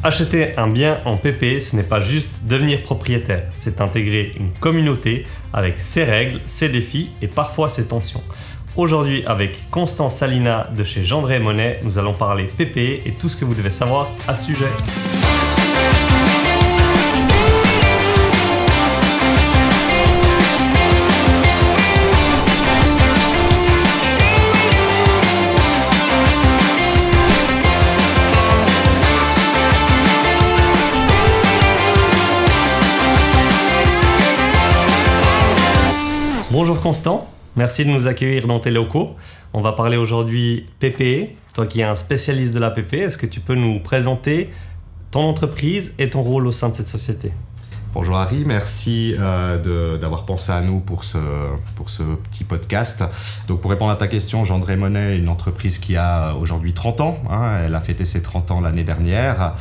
Acheter un bien en PPE, ce n'est pas juste devenir propriétaire, c'est intégrer une communauté avec ses règles, ses défis et parfois ses tensions. Aujourd'hui, avec Constance Salina de chez Gendré & Monnet, nous allons parler PPE et tout ce que vous devez savoir à ce sujet. Bonjour Constant, merci de nous accueillir dans tes locaux. On va parler aujourd'hui PPE. Toi qui es un spécialiste de la PPE, est-ce que tu peux nous présenter ton entreprise et ton rôle au sein de cette société ? Bonjour Harry, merci d'avoir pensé à nous pour ce petit podcast. Donc pour répondre à ta question, Gendré & Monnet est une entreprise qui a aujourd'hui 30 ans. Elle a fêté ses 30 ans l'année dernière.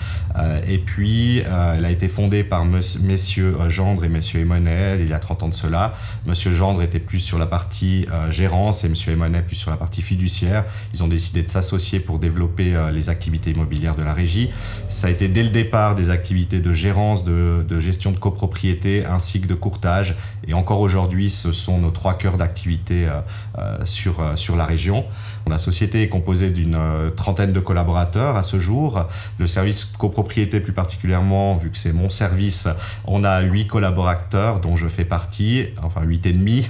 Et puis elle a été fondée par messieurs Gendre et messieurs Monnet il y a 30 ans de cela. Monsieur Gendre était plus sur la partie gérance et monsieur Monnet plus sur la partie fiduciaire. Ils ont décidé de s'associer pour développer les activités immobilières de la régie. Ça a été dès le départ des activités de gérance, de gestion de copropriété ainsi que de courtage, et encore aujourd'hui ce sont nos 3 cœurs d'activité sur la région. La société est composée d'une trentaine de collaborateurs à ce jour. Le service copropriété plus particulièrement, vu que c'est mon service, on a 8 collaborateurs dont je fais partie, enfin 8 et demi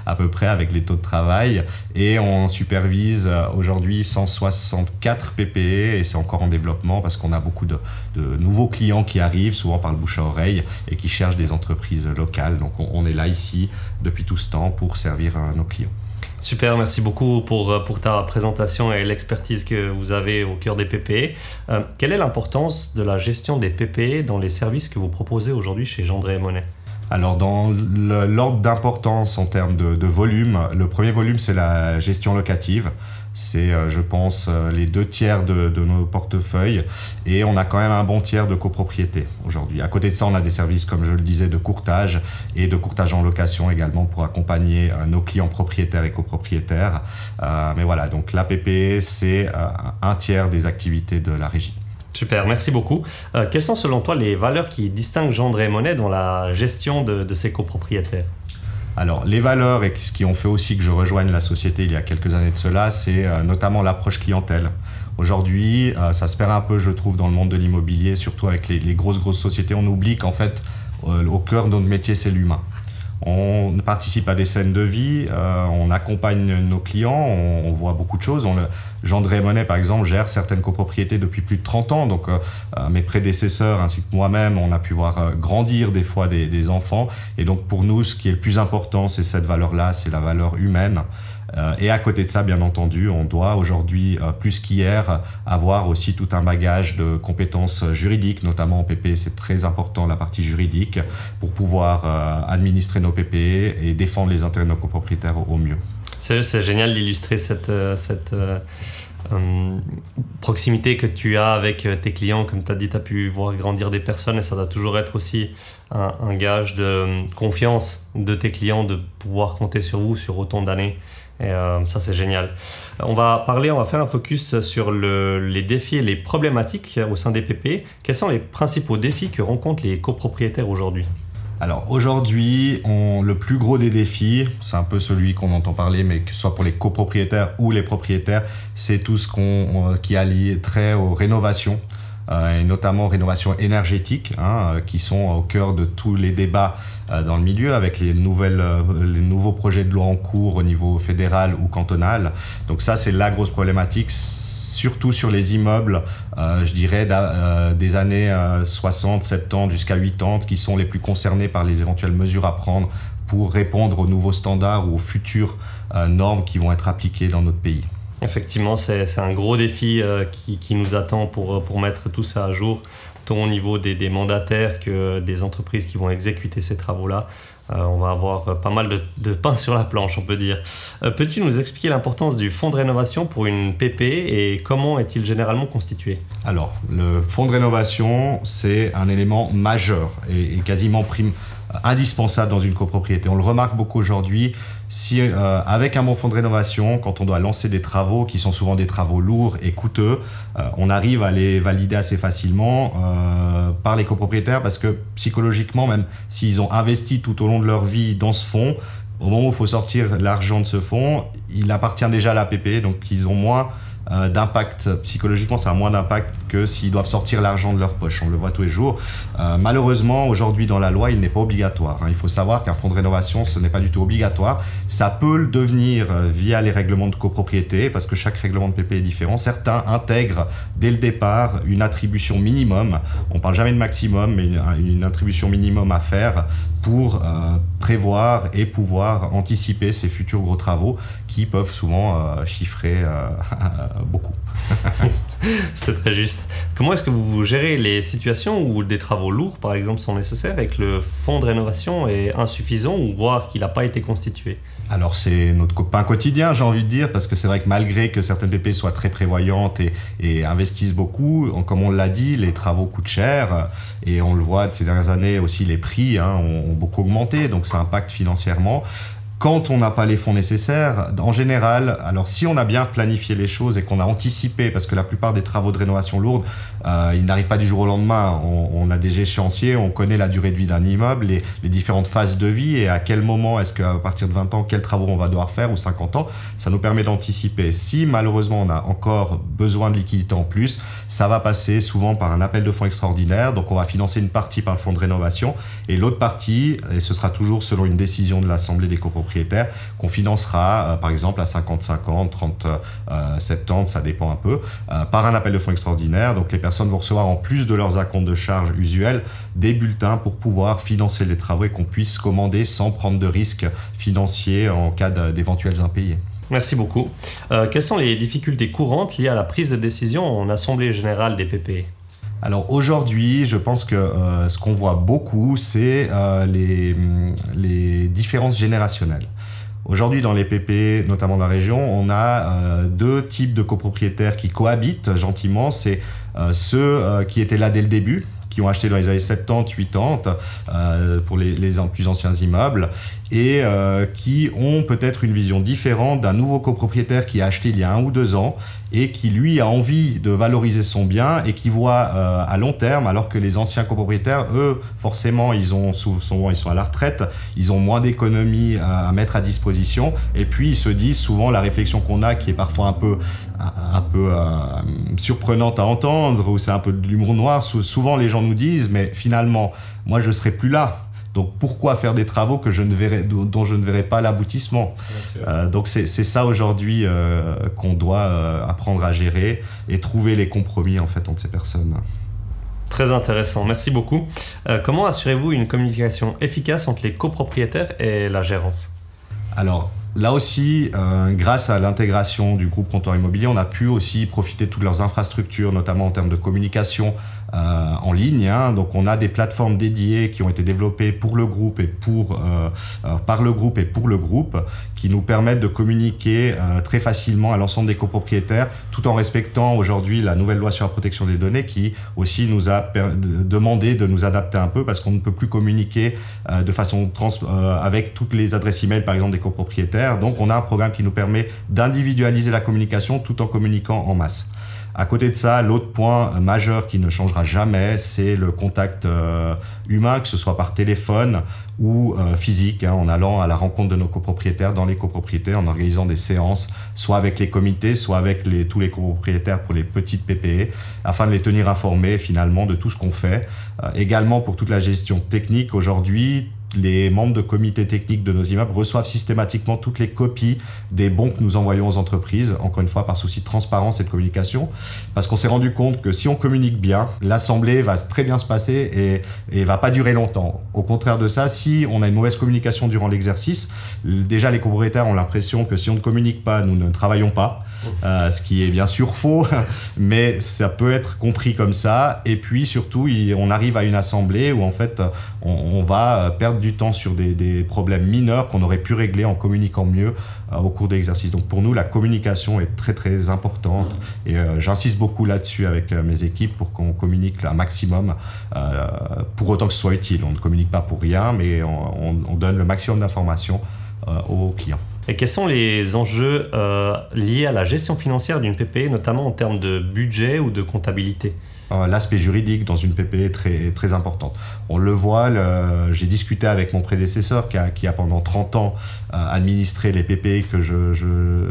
à peu près avec les taux de travail, et on supervise aujourd'hui 164 PPE, et c'est encore en développement parce qu'on a beaucoup de nouveaux clients qui arrivent souvent par le bouche à oreille et qui cherchent des entreprises locales. Donc on est là ici depuis tout ce temps pour servir nos clients. Super, merci beaucoup pour ta présentation et l'expertise que vous avez au cœur des PPE. Quelle est l'importance de la gestion des PPE dans les services que vous proposez aujourd'hui chez Gendré & Monnet ? Alors dans l'ordre d'importance en termes de volume, le premier volume c'est la gestion locative. C'est, je pense, les 2/3 de nos portefeuilles, et on a quand même un bon tiers de copropriété aujourd'hui. À côté de ça, on a des services, comme je le disais, de courtage et de courtage en location également pour accompagner nos clients propriétaires et copropriétaires. Mais voilà, donc la PPE, c'est un tiers des activités de la régie. Super, merci beaucoup. Quelles sont selon toi les valeurs qui distinguent Gendré & Monnet dans la gestion de ces copropriétaires ? Alors, les valeurs et ce qui ont fait aussi que je rejoigne la société il y a quelques années de cela, c'est notamment l'approche clientèle. Aujourd'hui, ça se perd un peu, je trouve, dans le monde de l'immobilier, surtout avec les grosses sociétés. On oublie qu'en fait, au cœur de notre métier, c'est l'humain. On participe à des scènes de vie, on accompagne nos clients, on voit beaucoup de choses. Gendré & Monnet, par exemple, gère certaines copropriétés depuis plus de 30 ans. Donc, mes prédécesseurs ainsi que moi-même, on a pu voir grandir des fois des enfants. Et donc, pour nous, ce qui est le plus important, c'est cette valeur-là, c'est la valeur humaine. Et à côté de ça, bien entendu, on doit aujourd'hui, plus qu'hier, avoir aussi tout un bagage de compétences juridiques, notamment en PPE, c'est très important la partie juridique, pour pouvoir administrer nos PPE et défendre les intérêts de nos copropriétaires au mieux. C'est génial d'illustrer cette proximité que tu as avec tes clients. Comme tu as dit, tu as pu voir grandir des personnes, et ça doit toujours être aussi un gage de confiance de tes clients de pouvoir compter sur vous sur autant d'années. Et ça, c'est génial. On va faire un focus sur les défis et les problématiques au sein des PPE. Quels sont les principaux défis que rencontrent les copropriétaires aujourd'hui ? Alors aujourd'hui, le plus gros des défis, c'est un peu celui qu'on entend parler, mais que ce soit pour les copropriétaires ou les propriétaires, c'est tout ce qui a lié trait aux rénovations. Et notamment aux rénovations énergétiques, qui sont au cœur de tous les débats dans le milieu, avec les nouveaux projets de loi en cours au niveau fédéral ou cantonal. Donc ça, c'est la grosse problématique, surtout sur les immeubles, je dirais, des années 60, 70 jusqu'à 80, qui sont les plus concernés par les éventuelles mesures à prendre pour répondre aux nouveaux standards ou aux futures normes qui vont être appliquées dans notre pays. Effectivement, c'est un gros défi qui nous attend pour mettre tout ça à jour, tant au niveau des mandataires que des entreprises qui vont exécuter ces travaux-là. On va avoir pas mal de pain sur la planche, on peut dire. Peux-tu nous expliquer l'importance du fonds de rénovation pour une PPE et comment est-il généralement constitué ? Alors, le fonds de rénovation, c'est un élément majeur et quasiment indispensable dans une copropriété. On le remarque beaucoup aujourd'hui. Si, avec un bon fonds de rénovation, quand on doit lancer des travaux qui sont souvent des travaux lourds et coûteux, on arrive à les valider assez facilement par les copropriétaires parce que psychologiquement, même s'ils ont investi tout au long de leur vie dans ce fonds, au moment où il faut sortir l'argent de ce fonds, il appartient déjà à l'APP, donc ils ont moins d'impact. Psychologiquement, ça a moins d'impact que s'ils doivent sortir l'argent de leur poche. On le voit tous les jours. Malheureusement, aujourd'hui, dans la loi, il n'est pas obligatoire. Il faut savoir qu'un fonds de rénovation, ce n'est pas du tout obligatoire. Ça peut le devenir via les règlements de copropriété, parce que chaque règlement de PP est différent. Certains intègrent dès le départ une attribution minimum. On ne parle jamais de maximum, mais une attribution minimum à faire pour prévoir et pouvoir anticiper ces futurs gros travaux qui peuvent souvent chiffrer beaucoup. C'est très juste. Comment est-ce que vous gérez les situations où des travaux lourds, par exemple, sont nécessaires et que le fonds de rénovation est insuffisant ou voire qu'il n'a pas été constitué? Alors c'est notre pain quotidien, j'ai envie de dire, parce que c'est vrai que malgré que certaines PP soient très prévoyantes et investissent beaucoup, comme on l'a dit, les travaux coûtent cher et on le voit ces dernières années aussi, les prix ont beaucoup augmenté, donc ça impacte financièrement. Quand on n'a pas les fonds nécessaires, en général, alors si on a bien planifié les choses et qu'on a anticipé, parce que la plupart des travaux de rénovation lourde, ils n'arrivent pas du jour au lendemain. On a des échéanciers, on connaît la durée de vie d'un immeuble, les différentes phases de vie et à quel moment est-ce qu'à partir de 20 ans, quels travaux on va devoir faire ou 50 ans, ça nous permet d'anticiper. Si malheureusement on a encore besoin de liquidité en plus, ça va passer souvent par un appel de fonds extraordinaire. Donc on va financer une partie par le fonds de rénovation et l'autre partie, et ce sera toujours selon une décision de l'Assemblée des copropriétaires, qu'on financera par exemple à 50-50, 30-70, ça dépend un peu, par un appel de fonds extraordinaire. Donc les personnes vont recevoir en plus de leurs acomptes de charges usuels des bulletins pour pouvoir financer les travaux et qu'on puisse commander sans prendre de risques financiers en cas d'éventuels impayés. Merci beaucoup. Quelles sont les difficultés courantes liées à la prise de décision en assemblée générale des PPE? Alors aujourd'hui, je pense que ce qu'on voit beaucoup, c'est les différences générationnelles. Aujourd'hui, dans les PP, notamment dans la région, on a deux types de copropriétaires qui cohabitent gentiment. C'est ceux qui étaient là dès le début, qui ont acheté dans les années 70, 80 pour les plus anciens immeubles et qui ont peut-être une vision différente d'un nouveau copropriétaire qui a acheté il y a 1 ou 2 ans et qui lui a envie de valoriser son bien et qui voit à long terme, alors que les anciens copropriétaires, eux, forcément, souvent ils sont à la retraite, ils ont moins d'économies à mettre à disposition et puis ils se disent souvent la réflexion qu'on a qui est parfois un peu surprenante à entendre ou c'est un peu de l'humour noir, souvent les gens nous disent mais finalement moi je serai plus là. Donc pourquoi faire des travaux dont je ne verrai pas l'aboutissement? Donc c'est ça aujourd'hui qu'on doit apprendre à gérer et trouver les compromis en fait entre ces personnes. Très intéressant, merci beaucoup. Comment assurez-vous une communication efficace entre les copropriétaires et la gérance? Alors là aussi, grâce à l'intégration du groupe Comptoir Immobilier, on a pu aussi profiter de toutes leurs infrastructures, notamment en termes de communication en ligne. Donc on a des plateformes dédiées qui ont été développées pour le groupe et par le groupe et pour le groupe, qui nous permettent de communiquer très facilement à l'ensemble des copropriétaires, tout en respectant aujourd'hui la nouvelle loi sur la protection des données, qui aussi nous a demandé de nous adapter un peu, parce qu'on ne peut plus communiquer de façon avec toutes les adresses email, par exemple, des copropriétaires. Donc on a un programme qui nous permet d'individualiser la communication tout en communiquant en masse. À côté de ça, l'autre point majeur qui ne changera jamais, c'est le contact humain, que ce soit par téléphone ou physique, en allant à la rencontre de nos copropriétaires dans les copropriétés, en organisant des séances, soit avec les comités, soit avec tous les copropriétaires pour les petites PPE, afin de les tenir informés finalement de tout ce qu'on fait. Également pour toute la gestion technique, aujourd'hui, les membres de comité technique de nos immeubles reçoivent systématiquement toutes les copies des bons que nous envoyons aux entreprises, encore une fois par souci de transparence et de communication, parce qu'on s'est rendu compte que si on communique bien, l'assemblée va très bien se passer et va pas durer longtemps. Au contraire de ça, si on a une mauvaise communication durant l'exercice, déjà les copropriétaires ont l'impression que si on ne communique pas, nous ne travaillons pas, ce qui est bien sûr faux, mais ça peut être compris comme ça. Et puis surtout, on arrive à une assemblée où en fait on va perdre perdre du temps sur des problèmes mineurs qu'on aurait pu régler en communiquant mieux au cours de l'exercice. Donc pour nous, la communication est très très importante et j'insiste beaucoup là-dessus avec mes équipes pour qu'on communique un maximum pour autant que ce soit utile. On ne communique pas pour rien, mais on donne le maximum d'informations aux clients. Et quels sont les enjeux liés à la gestion financière d'une PPE, notamment en termes de budget ou de comptabilité ? L'aspect juridique dans une PPE est très, très importante. On le voit, j'ai discuté avec mon prédécesseur qui a pendant 30 ans administré les PPE que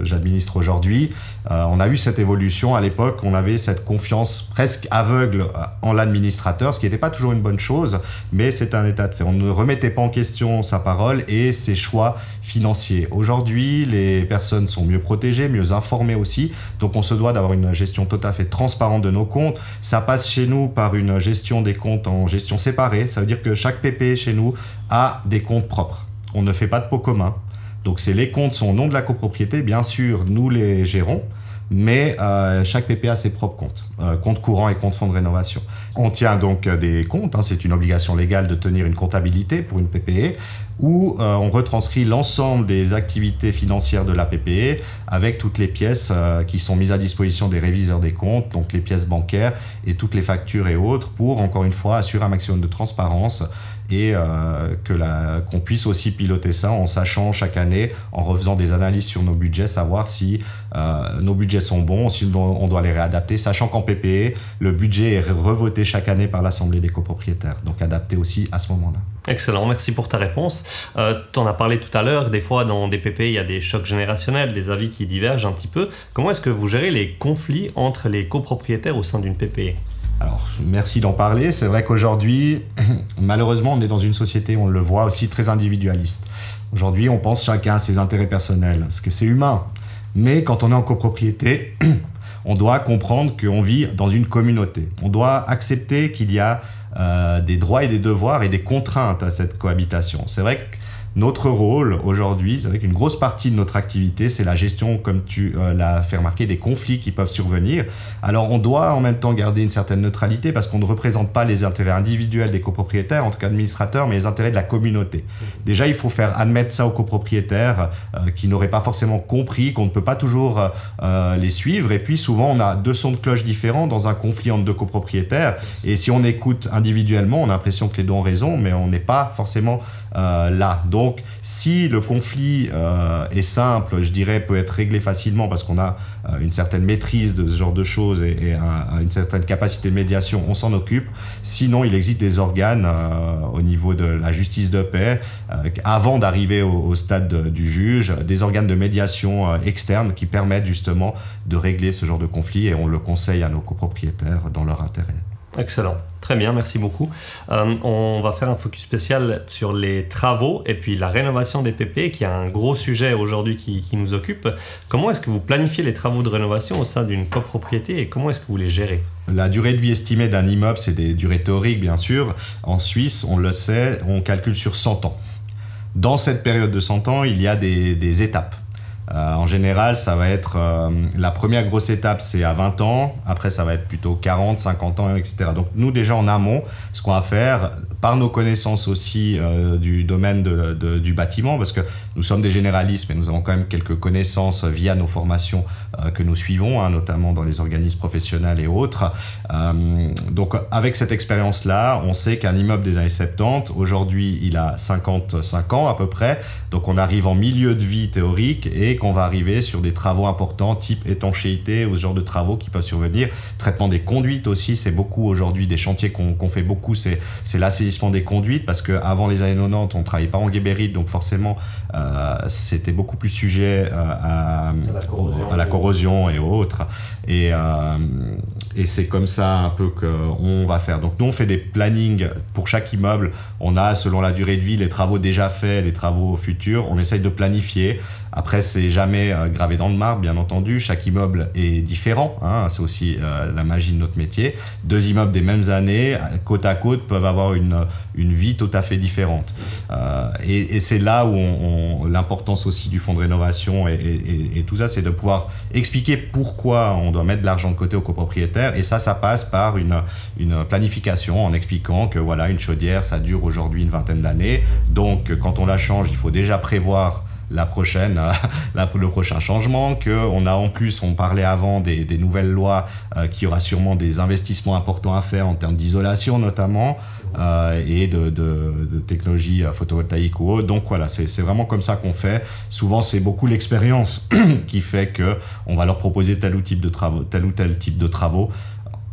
j'administre aujourd'hui. On a vu cette évolution. À l'époque, on avait cette confiance presque aveugle en l'administrateur, ce qui n'était pas toujours une bonne chose, mais c'est un état de fait. On ne remettait pas en question sa parole et ses choix financiers. Aujourd'hui, les personnes sont mieux protégées, mieux informées aussi, donc on se doit d'avoir une gestion tout à fait transparente de nos comptes. Ça passe chez nous par une gestion des comptes en gestion séparée. Ça veut dire que chaque PPE chez nous a des comptes propres. On ne fait pas de pots communs. Donc les comptes sont au nom de la copropriété. Bien sûr, nous les gérons, mais chaque PPE a ses propres comptes, compte courant et compte fonds de rénovation. On tient donc des comptes, c'est une obligation légale de tenir une comptabilité pour une PPE, où on retranscrit l'ensemble des activités financières de la PPE avec toutes les pièces qui sont mises à disposition des réviseurs des comptes, donc les pièces bancaires et toutes les factures et autres, pour encore une fois assurer un maximum de transparence et qu'on puisse aussi piloter ça en sachant chaque année, en refaisant des analyses sur nos budgets, savoir si nos budgets sont bons, si on doit les réadapter, sachant qu'en PPE, le budget est revoté chaque année par l'Assemblée des copropriétaires, donc adapté aussi à ce moment-là. Excellent, merci pour ta réponse. Tu en as parlé tout à l'heure, des fois dans des PPE, il y a des chocs générationnels, des avis qui divergent un petit peu. Comment est-ce que vous gérez les conflits entre les copropriétaires au sein d'une PPE ? Alors, merci d'en parler. C'est vrai qu'aujourd'hui, malheureusement, on est dans une société, on le voit aussi, très individualiste. Aujourd'hui, on pense chacun à ses intérêts personnels, parce que c'est humain. Mais quand on est en copropriété, on doit comprendre qu'on vit dans une communauté. On doit accepter qu'il y a des droits et des devoirs et des contraintes à cette cohabitation. C'est vrai que notre rôle aujourd'hui, c'est vrai qu'une grosse partie de notre activité, c'est la gestion, comme tu l'as fait remarquer, des conflits qui peuvent survenir. Alors on doit en même temps garder une certaine neutralité parce qu'on ne représente pas les intérêts individuels des copropriétaires, en tout cas administrateurs, mais les intérêts de la communauté. Déjà, il faut faire admettre ça aux copropriétaires qui n'auraient pas forcément compris qu'on ne peut pas toujours les suivre. Et puis souvent, on a deux sons de cloche différents dans un conflit entre deux copropriétaires. Et si on écoute individuellement, on a l'impression que les deux ont raison, mais on n'est pas forcément là. Donc, si le conflit est simple, je dirais, peut être réglé facilement parce qu'on a une certaine maîtrise de ce genre de choses et une certaine capacité de médiation, on s'en occupe. Sinon, il existe des organes au niveau de la justice de paix, avant d'arriver au stade du juge, des organes de médiation externes qui permettent justement de régler ce genre de conflit et on le conseille à nos copropriétaires dans leur intérêt. Excellent, très bien, merci beaucoup. On va faire un focus spécial sur les travaux et puis la rénovation des PPE qui est un gros sujet aujourd'hui qui nous occupe. Comment est-ce que vous planifiez les travaux de rénovation au sein d'une copropriété et comment est-ce que vous les gérez ? La durée de vie estimée d'un immeuble, c'est des durées théoriques bien sûr. En Suisse, on le sait, on calcule sur 100 ans. Dans cette période de 100 ans, il y a des étapes. En général, ça va être la première grosse étape, c'est à 20 ans. Après, ça va être plutôt 40, 50 ans, etc. Donc, nous, déjà en amont, ce qu'on va faire, par nos connaissances aussi du domaine du bâtiment, parce que nous sommes des généralistes, mais nous avons quand même quelques connaissances via nos formations que nous suivons, notamment dans les organismes professionnels et autres. Donc, avec cette expérience-là, on sait qu'un immeuble des années 70, aujourd'hui, il a 55 ans à peu près. Donc, on arrive en milieu de vie théorique et qu'on va arriver sur des travaux importants type étanchéité ou ce genre de travaux qui peuvent survenir. Traitement des conduites aussi, c'est beaucoup aujourd'hui des chantiers qu'on fait beaucoup, c'est l'assainissement des conduites parce qu'avant les années 90, on ne travaillait pas en guébérite, donc forcément c'était beaucoup plus sujet à la corrosion et autres. Et c'est comme ça un peu qu'on va faire. Donc nous, on fait des plannings pour chaque immeuble. On a, selon la durée de vie, les travaux déjà faits, les travaux futurs. On essaye de planifier. Après, c'est n'est jamais gravé dans le marbre, bien entendu. Chaque immeuble est différent, hein, c'est aussi la magie de notre métier. 2 immeubles des mêmes années, côte à côte, peuvent avoir une vie tout à fait différente. Et c'est là où l'importance aussi du fonds de rénovation et tout ça, c'est de pouvoir expliquer pourquoi on doit mettre de l'argent de côté aux copropriétaires. Et ça passe par une planification en expliquant que voilà, une chaudière, ça dure aujourd'hui une 20aine d'années. Donc, quand on la change, il faut déjà prévoir le prochain changement, qu'on a en plus, on parlait avant des nouvelles lois, qu'il y aura sûrement des investissements importants à faire en termes d'isolation notamment, et de technologie photovoltaïque ou autre. Donc voilà, c'est vraiment comme ça qu'on fait. Souvent, c'est beaucoup l'expérience qui fait qu'on va leur proposer tel ou tel type de travaux.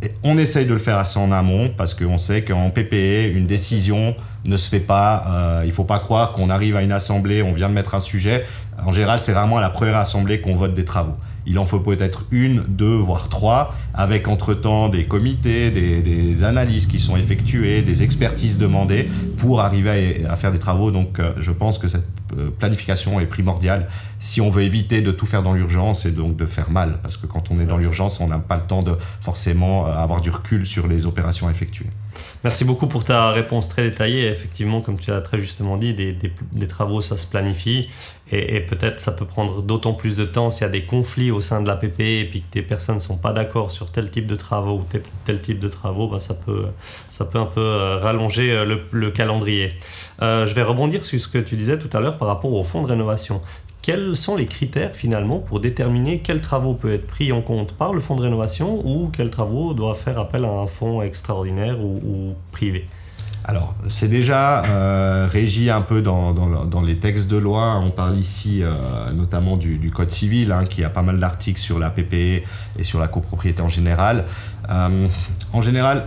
Et on essaye de le faire assez en amont parce qu'on sait qu'en PPE, une décision ne se fait pas. Il ne faut pas croire qu'on arrive à une assemblée, on vient de mettre un sujet. En général, c'est vraiment à la première assemblée qu'on vote des travaux. Il en faut peut-être 1, 2, voire 3, avec entre-temps des comités, des analyses qui sont effectuées, des expertises demandées pour arriver à faire des travaux. Donc, je pense que cette planification est primordiale si on veut éviter de tout faire dans l'urgence et donc de faire mal. Parce que quand on est dans l'urgence, on n'a pas le temps de forcément avoir du recul sur les opérations effectuées. Merci beaucoup pour ta réponse très détaillée. Effectivement, comme tu l'as très justement dit, des travaux, ça se planifie et peut-être ça peut prendre d'autant plus de temps s'il y a des conflits au sein de la PPE et puis que des personnes ne sont pas d'accord sur tel type de travaux ou tel type de travaux, ça peut un peu rallonger le calendrier. Je vais rebondir sur ce que tu disais tout à l'heure par rapport au fonds de rénovation. Quels sont les critères finalement pour déterminer quels travaux peuvent être pris en compte par le fonds de rénovation ou quels travaux doivent faire appel à un fonds extraordinaire ou privé? Alors, c'est déjà régi un peu dans les textes de loi. On parle ici notamment du Code civil, hein, qui a pas mal d'articles sur la PPE et sur la copropriété en général. En général,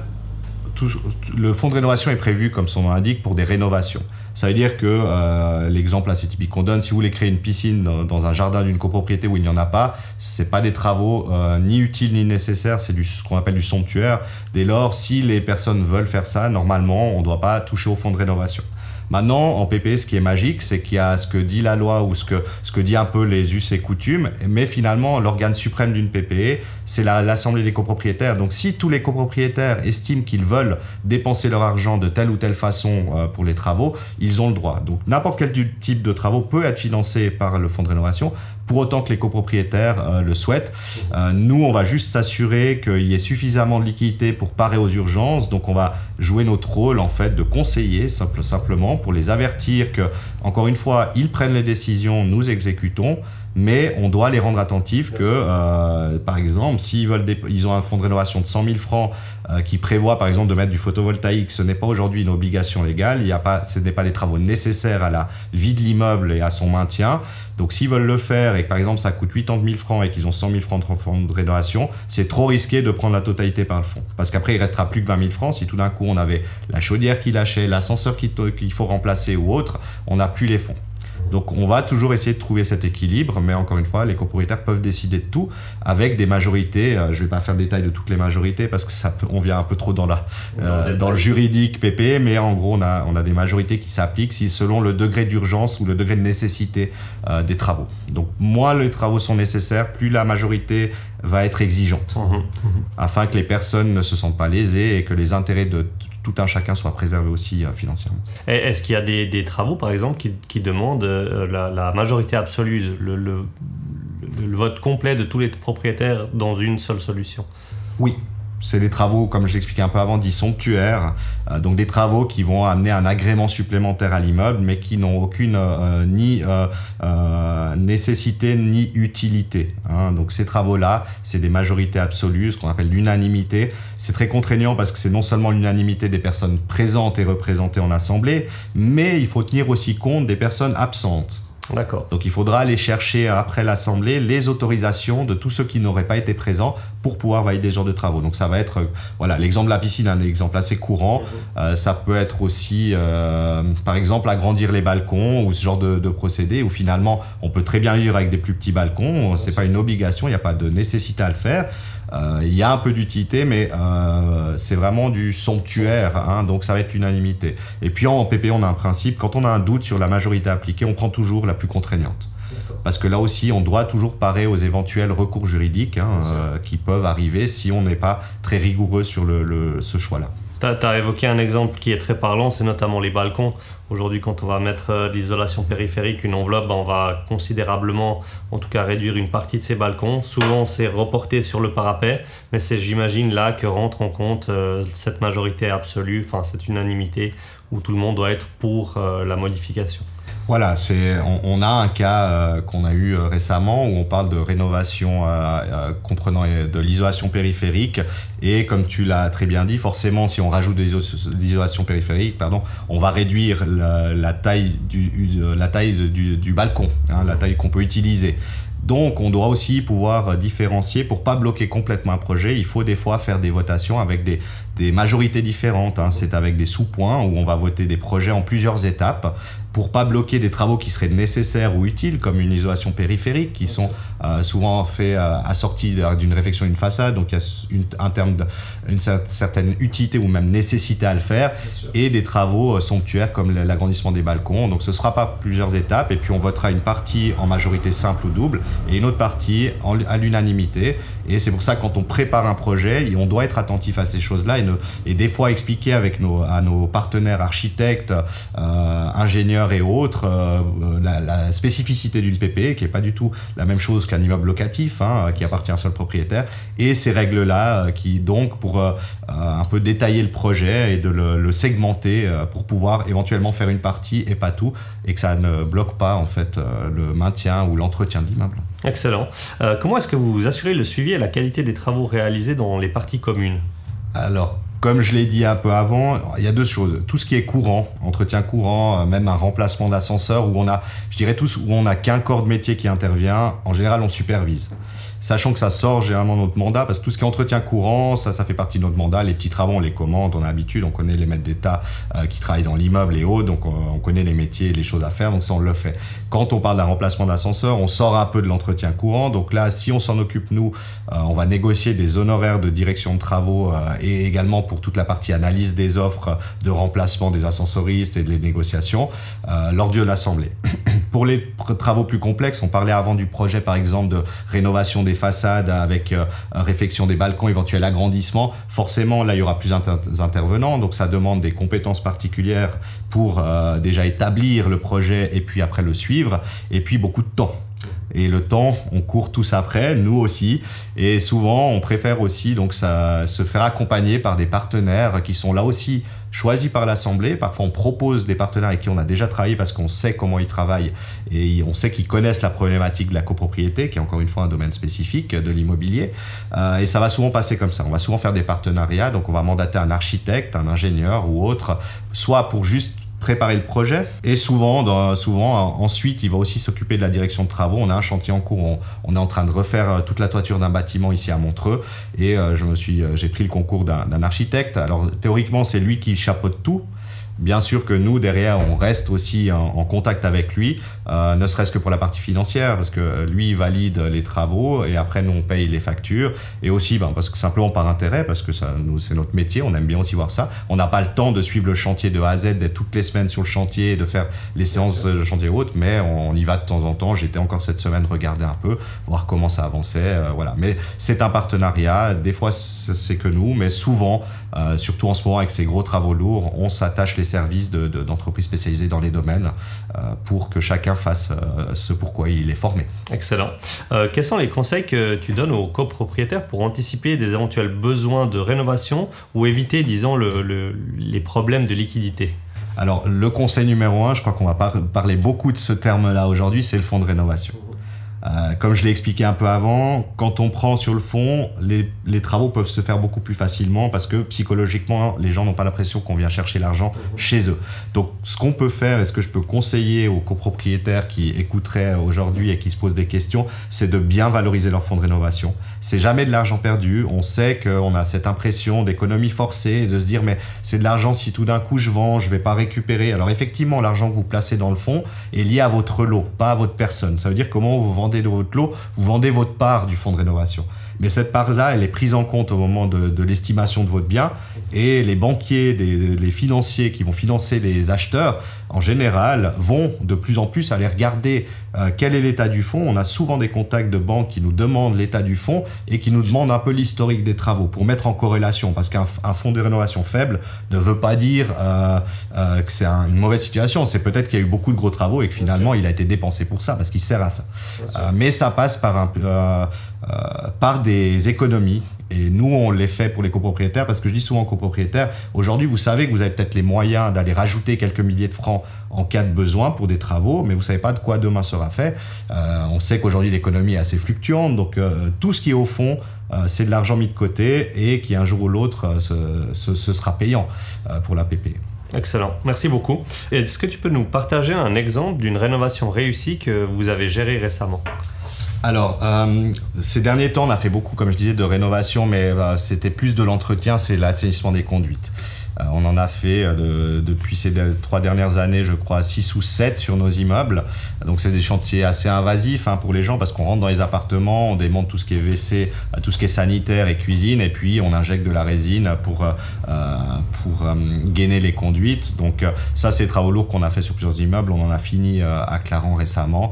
le fonds de rénovation est prévu, comme son nom l'indique, pour des rénovations. Ça veut dire que l'exemple assez typique qu'on donne, si vous voulez créer une piscine dans un jardin d'une copropriété où il n'y en a pas, ce n'est pas des travaux ni utiles ni nécessaires, c'est ce qu'on appelle du somptuaire. Dès lors, si les personnes veulent faire ça, normalement, on ne doit pas toucher au fonds de rénovation. Maintenant, en PPE, ce qui est magique, c'est qu'il y a ce que dit la loi ou ce que dit un peu les us et coutumes, mais finalement, l'organe suprême d'une PPE, c'est l'Assemblée des copropriétaires. Donc, si tous les copropriétaires estiment qu'ils veulent dépenser leur argent de telle ou telle façon pour les travaux, ils ont le droit. Donc, n'importe quel type de travaux peut être financé par le fonds de rénovation, pour autant que les copropriétaires le souhaitent. Nous, on va juste s'assurer qu'il y ait suffisamment de liquidités pour parer aux urgences. Donc, on va jouer notre rôle, en fait, de conseiller simplement pour les avertir que, encore une fois, ils prennent les décisions, nous exécutons, mais on doit les rendre attentifs que, par exemple, s'ils ils ont un fonds de rénovation de 100 000 francs qui prévoit, par exemple, de mettre du photovoltaïque, ce n'est pas aujourd'hui une obligation légale, ce n'est pas des travaux nécessaires à la vie de l'immeuble et à son maintien. Donc, s'ils veulent le faire et que, par exemple, ça coûte 80 000 francs et qu'ils ont 100 000 francs de fonds de rénovation, c'est trop risqué de prendre la totalité par le fonds. Parce qu'après, il restera plus que 20 000 francs. Si tout d'un coup, on avait la chaudière qui lâchait, l'ascenseur qu'il faut remplacer ou autre, on n'a plus les fonds. Donc, on va toujours essayer de trouver cet équilibre, mais encore une fois, les copropriétaires peuvent décider de tout avec des majorités. Je ne vais pas faire le détail de toutes les majorités parce que on vient un peu trop dans le juridique PPE, mais en gros, on a des majorités qui s'appliquent selon le degré d'urgence ou le degré de nécessité des travaux. Donc, moins les travaux sont nécessaires, plus la majorité va être exigeante, afin que les personnes ne se sentent pas lésées et que les intérêts de tout un chacun soient préservés aussi financièrement. Est-ce qu'il y a des travaux, par exemple, qui demandent la majorité absolue, le vote complet de tous les propriétaires dans une seule solution? Oui. C'est des travaux, comme je l'expliquais un peu avant, dits somptuaires. Donc des travaux qui vont amener un agrément supplémentaire à l'immeuble, mais qui n'ont aucune ni nécessité ni utilité. Hein. Donc ces travaux-là, c'est des majorités absolues, ce qu'on appelle l'unanimité. C'est très contraignant parce que c'est non seulement l'unanimité des personnes présentes et représentées en assemblée, mais il faut tenir aussi compte des personnes absentes. D'accord. Donc il faudra aller chercher après l'Assemblée les autorisations de tous ceux qui n'auraient pas été présents pour pouvoir valider ce genre de travaux. Donc ça va être, voilà, l'exemple de la piscine, un exemple assez courant. Ça peut être aussi, par exemple, agrandir les balcons ou ce genre de procédé où finalement on peut très bien vivre avec des plus petits balcons. C'est pas une obligation, il n'y a pas de nécessité à le faire. Il y a un peu d'utilité, mais c'est vraiment du somptuaire, hein, donc ça va être l'unanimité. Et puis en PPE, on a un principe, quand on a un doute sur la majorité appliquée, on prend toujours la plus contraignante. Parce que là aussi, on doit toujours parer aux éventuels recours juridiques qui peuvent arriver si on n'est pas très rigoureux sur ce choix-là. Tu as évoqué un exemple qui est très parlant, c'est notamment les balcons. Aujourd'hui, quand on va mettre de l'isolation périphérique, une enveloppe, on va considérablement, en tout cas, réduire une partie de ces balcons. Souvent, c'est reporté sur le parapet, mais c'est, j'imagine, là que rentre en compte cette majorité absolue, enfin cette unanimité où tout le monde doit être pour la modification. Voilà, on a un cas qu'on a eu récemment où on parle de rénovation comprenant de l'isolation périphérique et comme tu l'as très bien dit, forcément si on rajoute de l'isolation périphérique, on va réduire la taille du balcon, la taille qu'on peut utiliser. Donc, on doit aussi pouvoir différencier pour ne pas bloquer complètement un projet. Il faut des fois faire des votations avec des majorités différentes. C'est avec des sous-points où on va voter des projets en plusieurs étapes pour ne pas bloquer des travaux qui seraient nécessaires ou utiles, comme une isolation périphérique, qui sont souvent faits assortis d'une réfection d'une façade. Donc, il y a une certaine utilité ou même nécessité à le faire. Et des travaux somptuaires comme l'agrandissement des balcons. Donc, ce ne sera pas plusieurs étapes. Et puis, on votera une partie en majorité simple ou double et une autre partie à l'unanimité. Et c'est pour ça que quand on prépare un projet, on doit être attentif à ces choses-là et des fois expliquer à nos partenaires architectes, ingénieurs et autres la spécificité d'une PPE qui n'est pas du tout la même chose qu'un immeuble locatif qui appartient à un seul propriétaire et ces règles-là qui donc pour un peu détailler le projet et de le segmenter pour pouvoir éventuellement faire une partie et pas tout et que ça ne bloque pas en fait le maintien ou l'entretien de l'immeuble. Excellent. Comment est-ce que vous assurez le suivi et la qualité des travaux réalisés dans les parties communes ? Alors, comme je l'ai dit un peu avant, il y a deux choses. Tout ce qui est courant, entretien courant, même un remplacement d'ascenseur, où on n'a qu'un corps de métier qui intervient, en général, on supervise. Sachant que ça sort généralement de notre mandat, parce que tout ce qui est entretien courant, ça fait partie de notre mandat. Les petits travaux, on les commande, on a l'habitude, on connaît les maîtres d'État qui travaillent dans l'immeuble et autres, donc on connaît les métiers et les choses à faire, donc ça on le fait. Quand on parle d'un remplacement d'ascenseur, on sort un peu de l'entretien courant, donc là, si on s'en occupe nous, on va négocier des honoraires de direction de travaux et également pour toute la partie analyse des offres de remplacement des ascensoristes et des négociations lors de l'Assemblée. Pour les travaux plus complexes, on parlait avant du projet par exemple de rénovation des façades avec réfection des balcons, éventuel agrandissement. Forcément, là, il y aura plus d'intervenants, donc ça demande des compétences particulières pour déjà établir le projet et puis après le suivre, et puis beaucoup de temps. Et le temps, on court tous après, nous aussi. Et souvent, on préfère aussi donc, se faire accompagner par des partenaires qui sont là aussi choisis par l'Assemblée. Parfois, on propose des partenaires avec qui on a déjà travaillé parce qu'on sait comment ils travaillent et on sait qu'ils connaissent la problématique de la copropriété, qui est encore une fois un domaine spécifique de l'immobilier. Et ça va souvent passer comme ça. On va souvent faire des partenariats. Donc, on va mandater un architecte, un ingénieur ou autre, soit pour juste préparer le projet et souvent ensuite il va aussi s'occuper de la direction de travaux. On a un chantier en cours, on est en train de refaire toute la toiture d'un bâtiment ici à Montreux et j'ai pris le concours d'un architecte. Alors théoriquement c'est lui qui chapeaute tout. Bien sûr que nous, derrière, on reste aussi en contact avec lui, ne serait-ce que pour la partie financière, parce que lui, il valide les travaux et après, nous, on paye les factures. Et aussi, parce que simplement par intérêt, parce que nous, c'est notre métier, on aime bien aussi voir ça. On n'a pas le temps de suivre le chantier de A à Z, d'être toutes les semaines sur le chantier, de faire les séances de chantier haute, mais on y va de temps en temps. J'étais encore cette semaine regarder un peu, voir comment ça avançait. Voilà. Mais c'est un partenariat. Des fois, c'est que nous, mais souvent, surtout en ce moment avec ces gros travaux lourds, on s'attache les services d'entreprises spécialisées dans les domaines pour que chacun fasse ce pourquoi il est formé. Excellent. Quels sont les conseils que tu donnes aux copropriétaires pour anticiper des éventuels besoins de rénovation ou éviter, disons, les problèmes de liquidité ? Alors, le conseil numéro 1, je crois qu'on va parler beaucoup de ce terme-là aujourd'hui, c'est le fonds de rénovation. Comme je l'ai expliqué un peu avant, quand on prend sur le fond, les travaux peuvent se faire beaucoup plus facilement parce que psychologiquement, les gens n'ont pas l'impression qu'on vient chercher l'argent chez eux. Donc, ce qu'on peut faire et ce que je peux conseiller aux copropriétaires qui écouteraient aujourd'hui et qui se posent des questions, c'est de bien valoriser leur fonds de rénovation. C'est jamais de l'argent perdu. On sait qu'on a cette impression d'économie forcée et de se dire mais c'est de l'argent si tout d'un coup je vends, je vais pas récupérer. Alors effectivement, l'argent que vous placez dans le fonds est lié à votre lot, pas à votre personne. Ça veut dire comment vous vendez de votre lot, vous vendez votre part du fonds de rénovation. Mais cette part-là, elle est prise en compte au moment de l'estimation de votre bien. Et les banquiers, les financiers qui vont financer les acheteurs, en général, vont de plus en plus aller regarder quel est l'état du fonds. On a souvent des contacts de banques qui nous demandent l'état du fonds et qui nous demandent un peu l'historique des travaux pour mettre en corrélation. Parce qu'un fonds de rénovation faible ne veut pas dire que c'est une mauvaise situation. C'est peut-être qu'il y a eu beaucoup de gros travaux et que finalement, il a été dépensé pour ça, parce qu'il sert à ça. Mais ça passe par des économies. Et nous, on les fait pour les copropriétaires, parce que je dis souvent aux copropriétaires, aujourd'hui, vous savez que vous avez peut-être les moyens d'aller rajouter quelques milliers de francs en cas de besoin pour des travaux, mais vous ne savez pas de quoi demain sera fait. On sait qu'aujourd'hui, l'économie est assez fluctuante, donc tout ce qui est au fond, c'est de l'argent mis de côté et qui un jour ou l'autre, ce sera payant pour la PPE. Excellent, merci beaucoup. Est-ce que tu peux nous partager un exemple d'une rénovation réussie que vous avez gérée récemment ? Alors, ces derniers temps, on a fait beaucoup, comme je disais, de rénovation, mais c'était plus de l'entretien, c'est l'assainissement des conduites. On en a fait depuis ces 3 dernières années, je crois, 6 ou 7 sur nos immeubles. Donc, c'est des chantiers assez invasifs pour les gens, parce qu'on rentre dans les appartements, on démonte tout ce qui est WC, tout ce qui est sanitaire et cuisine, et puis on injecte de la résine pour gainer les conduites. Donc, ça, c'est des travaux lourds qu'on a fait sur plusieurs immeubles. On en a fini à Clarens récemment.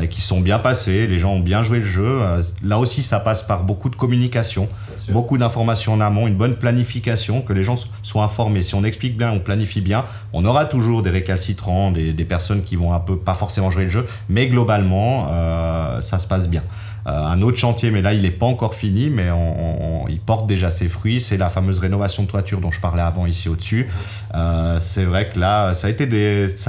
Et qui sont bien passés, les gens ont bien joué le jeu. Là aussi, ça passe par beaucoup de communication, beaucoup d'informations en amont, une bonne planification, que les gens soient informés. Si on explique bien, on planifie bien, on aura toujours des récalcitrants, des personnes qui vont un peu pas forcément jouer le jeu, mais globalement, ça se passe bien. Un autre chantier, mais là il n'est pas encore fini, mais il porte déjà ses fruits, c'est la fameuse rénovation de toiture dont je parlais avant ici au-dessus. C'est vrai que là, ça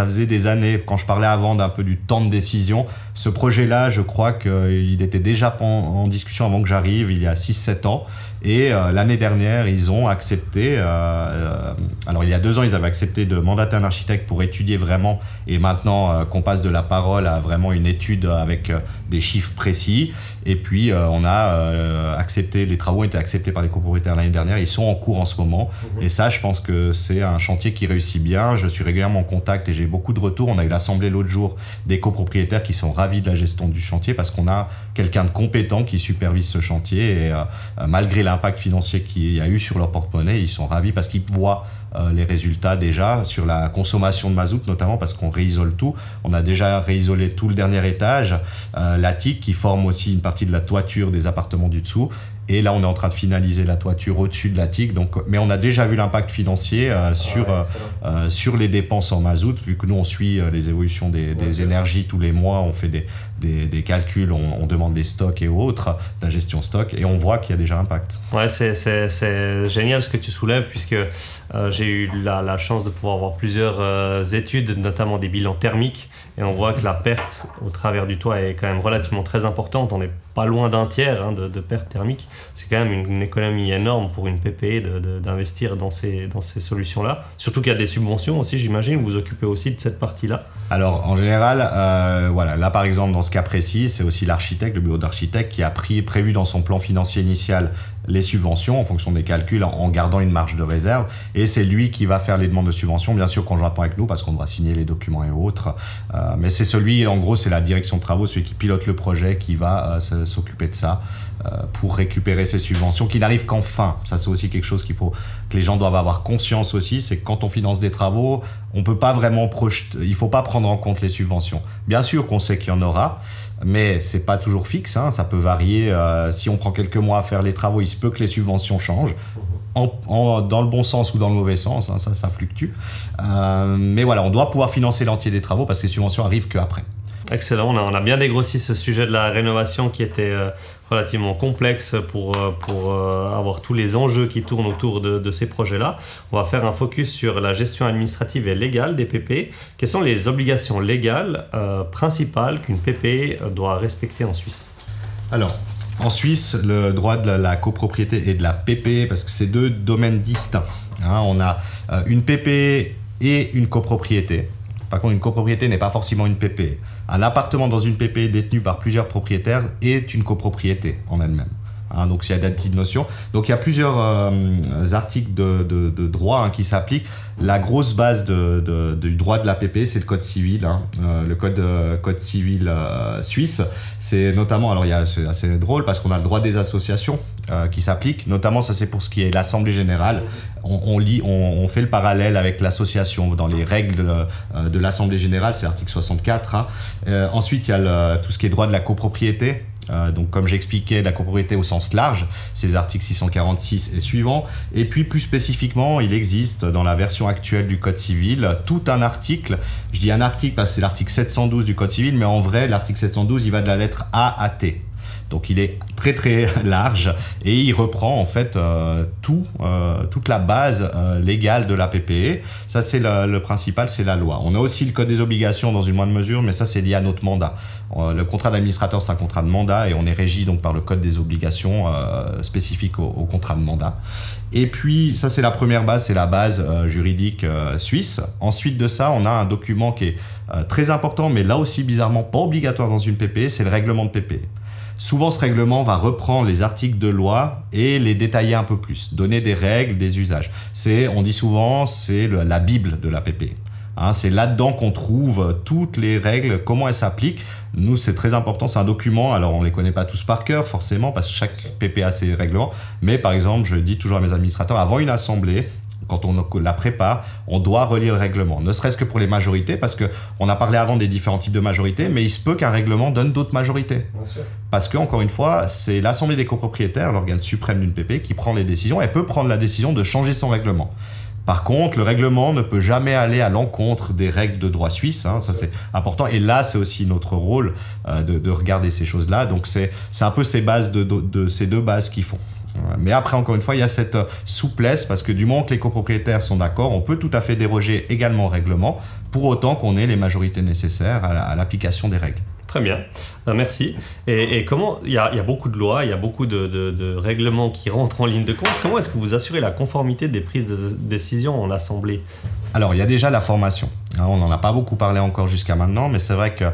faisait des années, quand je parlais avant d'un peu du temps de décision, ce projet-là, je crois qu'il était déjà en discussion avant que j'arrive, il y a 6-7 ans. Et l'année dernière, ils ont accepté, alors il y a 2 ans, ils avaient accepté de mandater un architecte pour étudier vraiment, et maintenant qu'on passe de la parole à vraiment une étude avec des chiffres précis. Et puis on a accepté, les travaux ont été acceptés par les copropriétaires l'année dernière, ils sont en cours en ce moment. Et ça, je pense que c'est un chantier qui réussit bien. Je suis régulièrement en contact et j'ai beaucoup de retours. On a eu l'assemblée l'autre jour des copropriétaires qui sont ravis de la gestion du chantier, parce qu'on a quelqu'un de compétent qui supervise ce chantier, et malgré l'impact financier qu'il y a eu sur leur porte-monnaie, ils sont ravis parce qu'ils voient les résultats déjà sur la consommation de mazout, notamment parce qu'on réisole tout. On a déjà réisolé tout le dernier étage, l'attique qui forme aussi une partie de la toiture des appartements du dessous. Et là, on est en train de finaliser la toiture au-dessus de l'attique. Mais on a déjà vu l'impact financier sur les dépenses en mazout, vu que nous, on suit les évolutions des énergies tous les mois. On fait des calculs, on demande les stocks et autres, la gestion stock, et on voit qu'il y a déjà impact. Ouais, c'est génial ce que tu soulèves, puisque j'ai eu la chance de pouvoir voir plusieurs études, notamment des bilans thermiques, et on voit que la perte au travers du toit est quand même relativement très importante. On n'est pas loin d'un tiers de perte thermique. C'est quand même une économie énorme pour une PPE d'investir dans ces solutions-là. Surtout qu'il y a des subventions aussi, j'imagine. Vous vous occupez aussi de cette partie-là. Alors, en général, voilà, là par exemple, dans ce cas précis, c'est aussi l'architecte, le bureau d'architecte, qui a prévu dans son plan financier initial les subventions en fonction des calculs, en gardant une marge de réserve. Et c'est lui qui va faire les demandes de subventions, bien sûr conjointement avec nous, parce qu'on doit signer les documents et autres. Mais c'est celui, en gros, c'est la direction de travaux, celui qui pilote le projet, qui va s'occuper de ça pour récupérer ces subventions, qui n'arrivent qu'en fin. Ça, c'est aussi quelque chose que les gens doivent avoir conscience aussi, c'est que quand on finance des travaux, on peut pas vraiment il ne faut pas prendre en compte les subventions. Bien sûr qu'on sait qu'il y en aura, mais c'est pas toujours fixe, ça peut varier. Si on prend quelques mois à faire les travaux, il se peut que les subventions changent. Dans le bon sens ou dans le mauvais sens, ça fluctue. Mais voilà, on doit pouvoir financer l'entier des travaux parce que les subventions arrivent qu'après. Excellent, on a bien dégrossi ce sujet de la rénovation qui était relativement complexe pour avoir tous les enjeux qui tournent autour de ces projets-là. On va faire un focus sur la gestion administrative et légale des PPE. Quelles sont les obligations légales principales qu'une PPE doit respecter en Suisse ? Alors, en Suisse, le droit de la copropriété et de la PPE, parce que c'est 2 domaines distincts. On a une PPE et une copropriété. Par contre, une copropriété n'est pas forcément une PPE. Un appartement dans une PPE détenu par plusieurs propriétaires est une copropriété en elle-même. hein, donc il y a des petites notions. Donc il y a plusieurs articles de droit qui s'appliquent. La grosse base du droit de l'APP, c'est le code civil, hein, le code civil suisse. C'est notamment, alors c'est assez drôle parce qu'on a le droit des associations qui s'applique, notamment ça c'est pour ce qui est l'Assemblée générale. On fait le parallèle avec l'association dans les règles de l'Assemblée générale, c'est l'article 64. Hein. Ensuite, il y a tout ce qui est droit de la copropriété. Donc comme j'expliquais, la copropriété au sens large, c'est les articles 646 et suivants. Et puis plus spécifiquement, il existe dans la version actuelle du Code civil tout un article. Je dis un article parce que c'est l'article 712 du Code civil, mais en vrai, l'article 712, il va de la lettre A à T. Donc il est très très large et il reprend en fait toute la base légale de la PPE. Ça c'est le principal, c'est la loi. On a aussi le code des obligations dans une moindre mesure, mais ça c'est lié à notre mandat. Le contrat d'administrateur c'est un contrat de mandat et on est régi donc par le code des obligations spécifique au contrat de mandat. Et puis ça c'est la première base, c'est la base juridique suisse. Ensuite de ça, on a un document qui est très important, mais là aussi bizarrement pas obligatoire dans une PPE, c'est le règlement de PPE. Souvent, ce règlement va reprendre les articles de loi et les détailler un peu plus, donner des règles, des usages. On dit souvent, c'est la Bible de la PPE. Hein, c'est là-dedans qu'on trouve toutes les règles, comment elles s'appliquent. Nous, c'est très important, c'est un document, alors on ne les connaît pas tous par cœur forcément, parce que chaque PPE a ses règlements. Mais par exemple, je dis toujours à mes administrateurs, avant une assemblée, quand on la prépare, on doit relire le règlement. Ne serait-ce que pour les majorités, parce qu'on a parlé avant des différents types de majorités, mais il se peut qu'un règlement donne d'autres majorités. Bien sûr. Parce que, encore une fois, c'est l'Assemblée des copropriétaires, l'organe suprême d'une PPE, qui prend les décisions. Elle peut prendre la décision de changer son règlement. Par contre, le règlement ne peut jamais aller à l'encontre des règles de droit suisse, hein, ça c'est important. Et là, c'est aussi notre rôle de regarder ces choses-là. Donc c'est un peu ces bases ces deux bases qui font. Mais après, encore une fois, il y a cette souplesse parce que du moment que les copropriétaires sont d'accord, on peut tout à fait déroger également au règlement pour autant qu'on ait les majorités nécessaires à l'application des règles. Très bien, merci. Et comment, il y a beaucoup de lois, il y a beaucoup de règlements qui rentrent en ligne de compte. Comment est-ce que vous assurez la conformité des prises de décision en assemblée ? Alors, il y a déjà la formation. On n'en a pas beaucoup parlé encore jusqu'à maintenant, mais c'est vrai que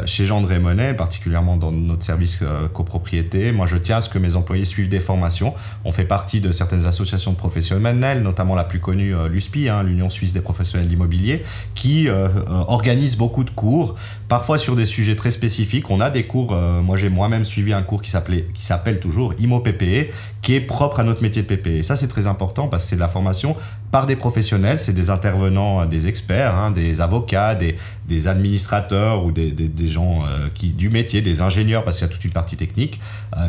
chez Jean-André Monnet, particulièrement dans notre service copropriété, moi je tiens à ce que mes employés suivent des formations. On fait partie de certaines associations de professionnels, notamment la plus connue, l'USPI, l'Union Suisse des Professionnels d'Immobilier, qui organise beaucoup de cours, parfois sur des sujets très spécifiques. On a des cours, moi j'ai moi-même suivi un cours qui s'appelle toujours IMO PPE, qui est propre à notre métier de PPE. Et ça c'est très important parce que c'est de la formation par des professionnels, c'est des intervenants, des experts, des avocats, des administrateurs ou des gens du métier, des ingénieurs, parce qu'il y a toute une partie technique,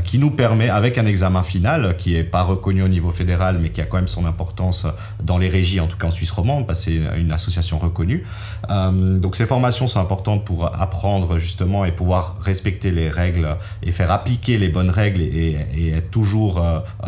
qui nous permet, avec un examen final, qui n'est pas reconnu au niveau fédéral, mais qui a quand même son importance dans les régies, en tout cas en Suisse romande, parce que c'est une association reconnue. Donc ces formations sont importantes pour apprendre justement et pouvoir respecter les règles et faire appliquer les bonnes règles et être toujours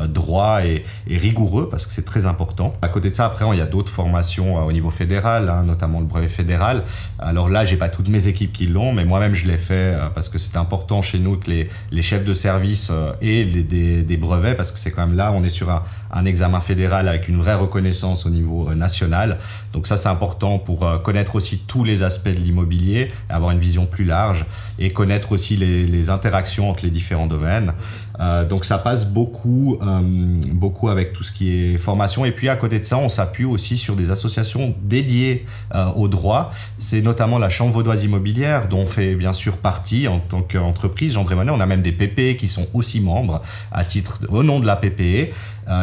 droit et rigoureux, parce que c'est très important. À côté de ça, après, il y a d'autres formations au niveau fédéral, notamment le brevet fédéral. Alors là, j'ai pas toutes mes équipes qui l'ont, mais moi-même je l'ai fait parce que c'est important chez nous que les chefs de service aient des brevets, parce que c'est quand même là, on est sur un examen fédéral avec une vraie reconnaissance au niveau national. Donc ça, c'est important pour connaître aussi tous les aspects de l'immobilier, avoir une vision plus large et connaître aussi les interactions entre les différents domaines. Donc ça passe beaucoup avec tout ce qui est formation. Et puis à côté de ça, on s'appuie aussi sur des associations dédiées au droit. C'est notamment la Chambre vaudoise immobilière, dont on fait bien sûr partie en tant qu'entreprise. Jean-André Monnet, on a même des PPE qui sont aussi membres au nom de la PPE.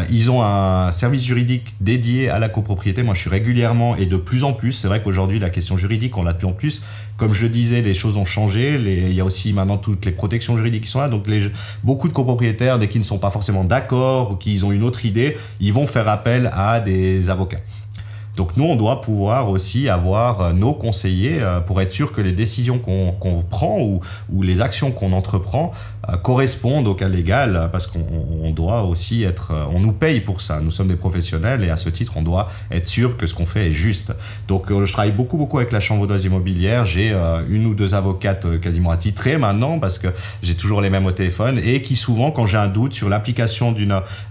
Ils ont un service juridique dédié à la copropriété. Moi, je suis régulièrement et de plus en plus. C'est vrai qu'aujourd'hui, la question juridique, on l'a de plus en plus. Comme je le disais, les choses ont changé. Il y a aussi maintenant toutes les protections juridiques qui sont là. Donc, beaucoup de copropriétaires, dès qu'ils ne sont pas forcément d'accord ou qu'ils ont une autre idée, ils vont faire appel à des avocats. Donc nous, on doit pouvoir aussi avoir nos conseillers pour être sûr que les décisions qu'on prend ou les actions qu'on entreprend correspondent au cas légal, parce qu'on doit aussi on nous paye pour ça. Nous sommes des professionnels et à ce titre, on doit être sûr que ce qu'on fait est juste. Donc je travaille beaucoup avec la Chambre vaudoise immobilière. J'ai une ou deux avocates quasiment attitrées maintenant, parce que j'ai toujours les mêmes au téléphone et qui souvent, quand j'ai un doute sur l'application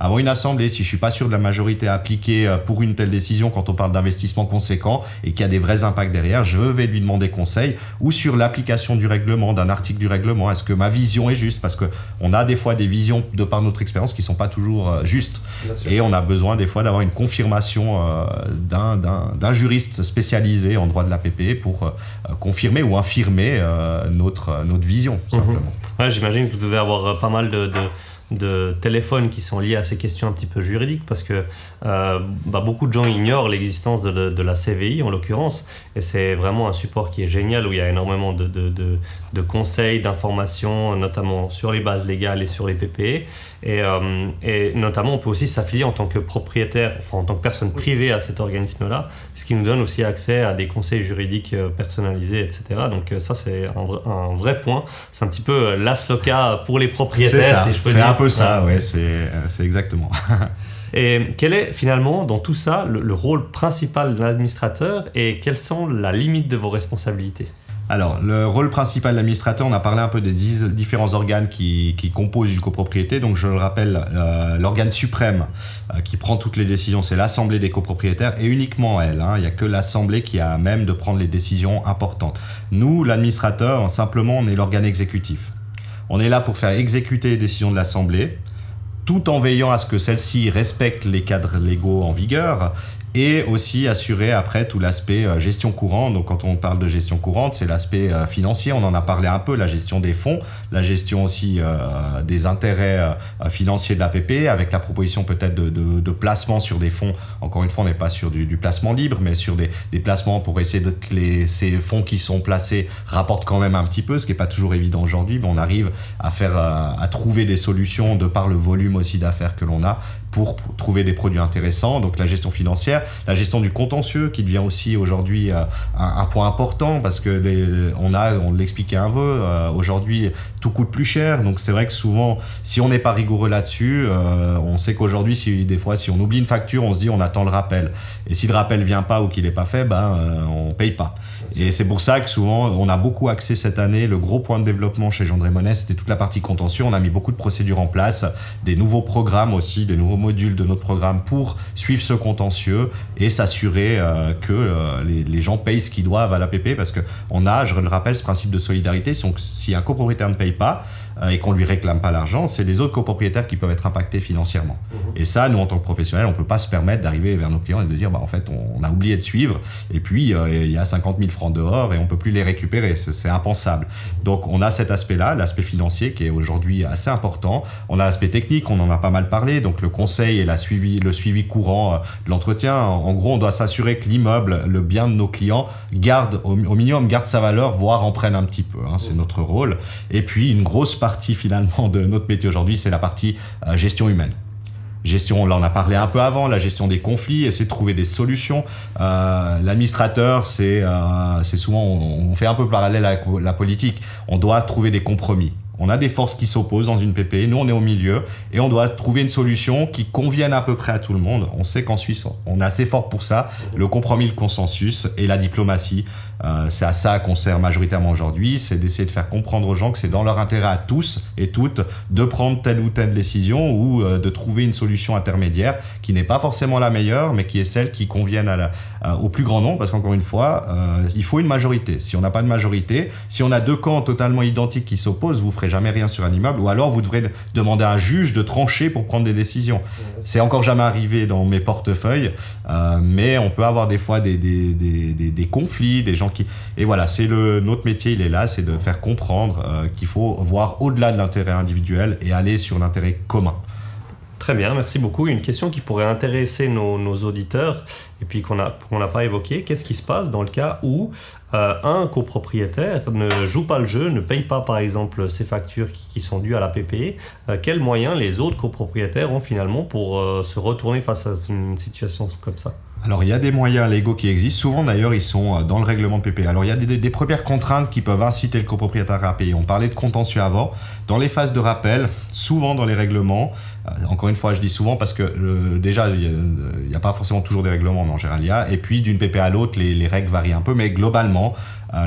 avant une assemblée, si je suis pas sûr de la majorité appliquée pour une telle décision, quand on parle parle d'investissement conséquent et qui a des vrais impacts derrière, je vais lui demander conseil, ou sur l'application du règlement, d'un article du règlement. Est-ce que ma vision est juste? Parce qu'on a des fois des visions de par notre expérience qui ne sont pas toujours justes. Et on a besoin des fois d'avoir une confirmation d'un juriste spécialisé en droit de la PPE pour confirmer ou infirmer notre vision, simplement. Ouais, j'imagine que vous devez avoir pas mal de téléphones qui sont liés à ces questions un petit peu juridiques, parce que beaucoup de gens ignorent l'existence de la CVI en l'occurrence, et c'est vraiment un support qui est génial, où il y a énormément de conseils, d'informations, notamment sur les bases légales et sur les PPE, et notamment on peut aussi s'affilier en tant que propriétaire, enfin en tant que personne privée à cet organisme-là, ce qui nous donne aussi accès à des conseils juridiques personnalisés, etc. Donc ça c'est un vrai point, c'est un petit peu l'ASLOCA pour les propriétaires, si je peux dire. C'est un peu ça, ouais, c'est exactement. Et quel est finalement dans tout ça le rôle principal de l'administrateur, et quelles sont les limites de vos responsabilités? Alors, le rôle principal de l'administrateur, on a parlé un peu des différents organes qui composent une copropriété. Donc, je le rappelle, l'organe suprême qui prend toutes les décisions, c'est l'Assemblée des copropriétaires, et uniquement elle. Il n'y a que l'Assemblée qui a à même de prendre les décisions importantes. Nous, l'administrateur, simplement, on est l'organe exécutif. On est là pour faire exécuter les décisions de l'Assemblée, tout en veillant à ce que celle-ci respecte les cadres légaux en vigueur, et aussi assurer après tout l'aspect gestion courante. Donc quand on parle de gestion courante, c'est l'aspect financier, on en a parlé un peu, la gestion des fonds, la gestion aussi des intérêts financiers de l'APP, avec la proposition peut-être de placement sur des fonds. Encore une fois, on n'est pas sur du placement libre, mais sur des placements pour essayer que ces fonds qui sont placés rapportent quand même un petit peu, ce qui n'est pas toujours évident aujourd'hui, mais on arrive à trouver des solutions de par le volume aussi d'affaires que l'on a, pour trouver des produits intéressants. Donc la gestion financière, la gestion du contentieux qui devient aussi aujourd'hui un point important, parce que on l'expliquait un peu, aujourd'hui tout coûte plus cher, donc c'est vrai que souvent si on n'est pas rigoureux là-dessus, on sait qu'aujourd'hui des fois si on oublie une facture, on se dit on attend le rappel, et si le rappel vient pas ou qu'il n'est pas fait, on paye pas. Et c'est pour ça que souvent on a beaucoup axé cette année, le gros point de développement chez Jean Monnet, c'était toute la partie contentieux. On a mis beaucoup de procédures en place, des nouveaux programmes aussi, des nouveaux modules de notre programme pour suivre ce contentieux et s'assurer que les gens payent ce qu'ils doivent à l'APP, parce qu'on a, je le rappelle, ce principe de solidarité. Si un copropriétaire ne paye pas et qu'on ne lui réclame pas l'argent, c'est les autres copropriétaires qui peuvent être impactés financièrement. Et ça, nous en tant que professionnels, on ne peut pas se permettre d'arriver vers nos clients et de dire en fait on a oublié de suivre, et puis il y a 50 000 francs dehors et on ne peut plus les récupérer, c'est impensable. Donc on a cet aspect-là, l'aspect financier qui est aujourd'hui assez important. On a l'aspect technique, on en a pas mal parlé, donc le conseil et le suivi courant de l'entretien. En gros, on doit s'assurer que l'immeuble, le bien de nos clients, au minimum garde sa valeur, voire en prenne un petit peu. C'est notre rôle. Et puis une grosse partie finalement de notre métier aujourd'hui, c'est la partie gestion humaine. Gestion, là on a parlé un peu avant, la gestion des conflits, essayer de trouver des solutions. L'administrateur, c'est souvent, on fait un peu parallèle avec la politique, on doit trouver des compromis. On a des forces qui s'opposent dans une PPE, nous on est au milieu et on doit trouver une solution qui convienne à peu près à tout le monde. On sait qu'en Suisse, on est assez fort pour ça, le compromis, le consensus et la diplomatie. C'est à ça qu'on sert majoritairement aujourd'hui, c'est d'essayer de faire comprendre aux gens que c'est dans leur intérêt à tous et toutes de prendre telle ou telle décision, ou de trouver une solution intermédiaire qui n'est pas forcément la meilleure, mais qui est celle qui convienne au plus grand nombre, parce qu'encore une fois, il faut une majorité. Si on n'a pas de majorité, si on a deux camps totalement identiques qui s'opposent, vous ne ferez jamais rien sur un immeuble, ou alors vous devrez demander à un juge de trancher pour prendre des décisions. C'est encore jamais arrivé dans mes portefeuilles, mais on peut avoir des fois des conflits, des gens qui... Et voilà, notre métier, il est là, c'est de faire comprendre qu'il faut voir au-delà de l'intérêt individuel et aller sur l'intérêt commun. Très bien, merci beaucoup. Une question qui pourrait intéresser nos auditeurs et puis qu'on n'a pas évoqué. Qu'est-ce qui se passe dans le cas où un copropriétaire ne joue pas le jeu, ne paye pas par exemple ses factures qui sont dues à la PPE? Quels moyens les autres copropriétaires ont finalement pour se retourner face à une situation comme ça? Alors, il y a des moyens légaux qui existent. Souvent, d'ailleurs, ils sont dans le règlement de PPE. Alors, il y a des premières contraintes qui peuvent inciter le copropriétaire à payer. On parlait de contentieux avant. Dans les phases de rappel, souvent dans les règlements, encore une fois, je dis souvent parce que déjà, il n'y a pas forcément toujours des règlements, mais en général, il y a. Et puis, d'une PPE à l'autre, les règles varient un peu. Mais globalement,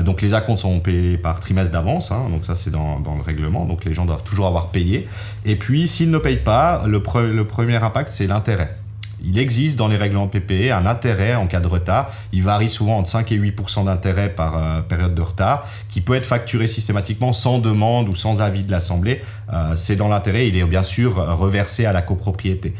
donc les acomptes sont payés par trimestre d'avance. Donc ça, c'est dans le règlement. Donc, les gens doivent toujours avoir payé. Et puis, s'ils ne payent pas, le premier impact, c'est l'intérêt. Il existe dans les règlements PPE un intérêt en cas de retard. Il varie souvent entre 5 et 8% d'intérêt par période de retard, qui peut être facturé systématiquement sans demande ou sans avis de l'Assemblée. C'est dans l'intérêt, il est bien sûr reversé à la copropriété.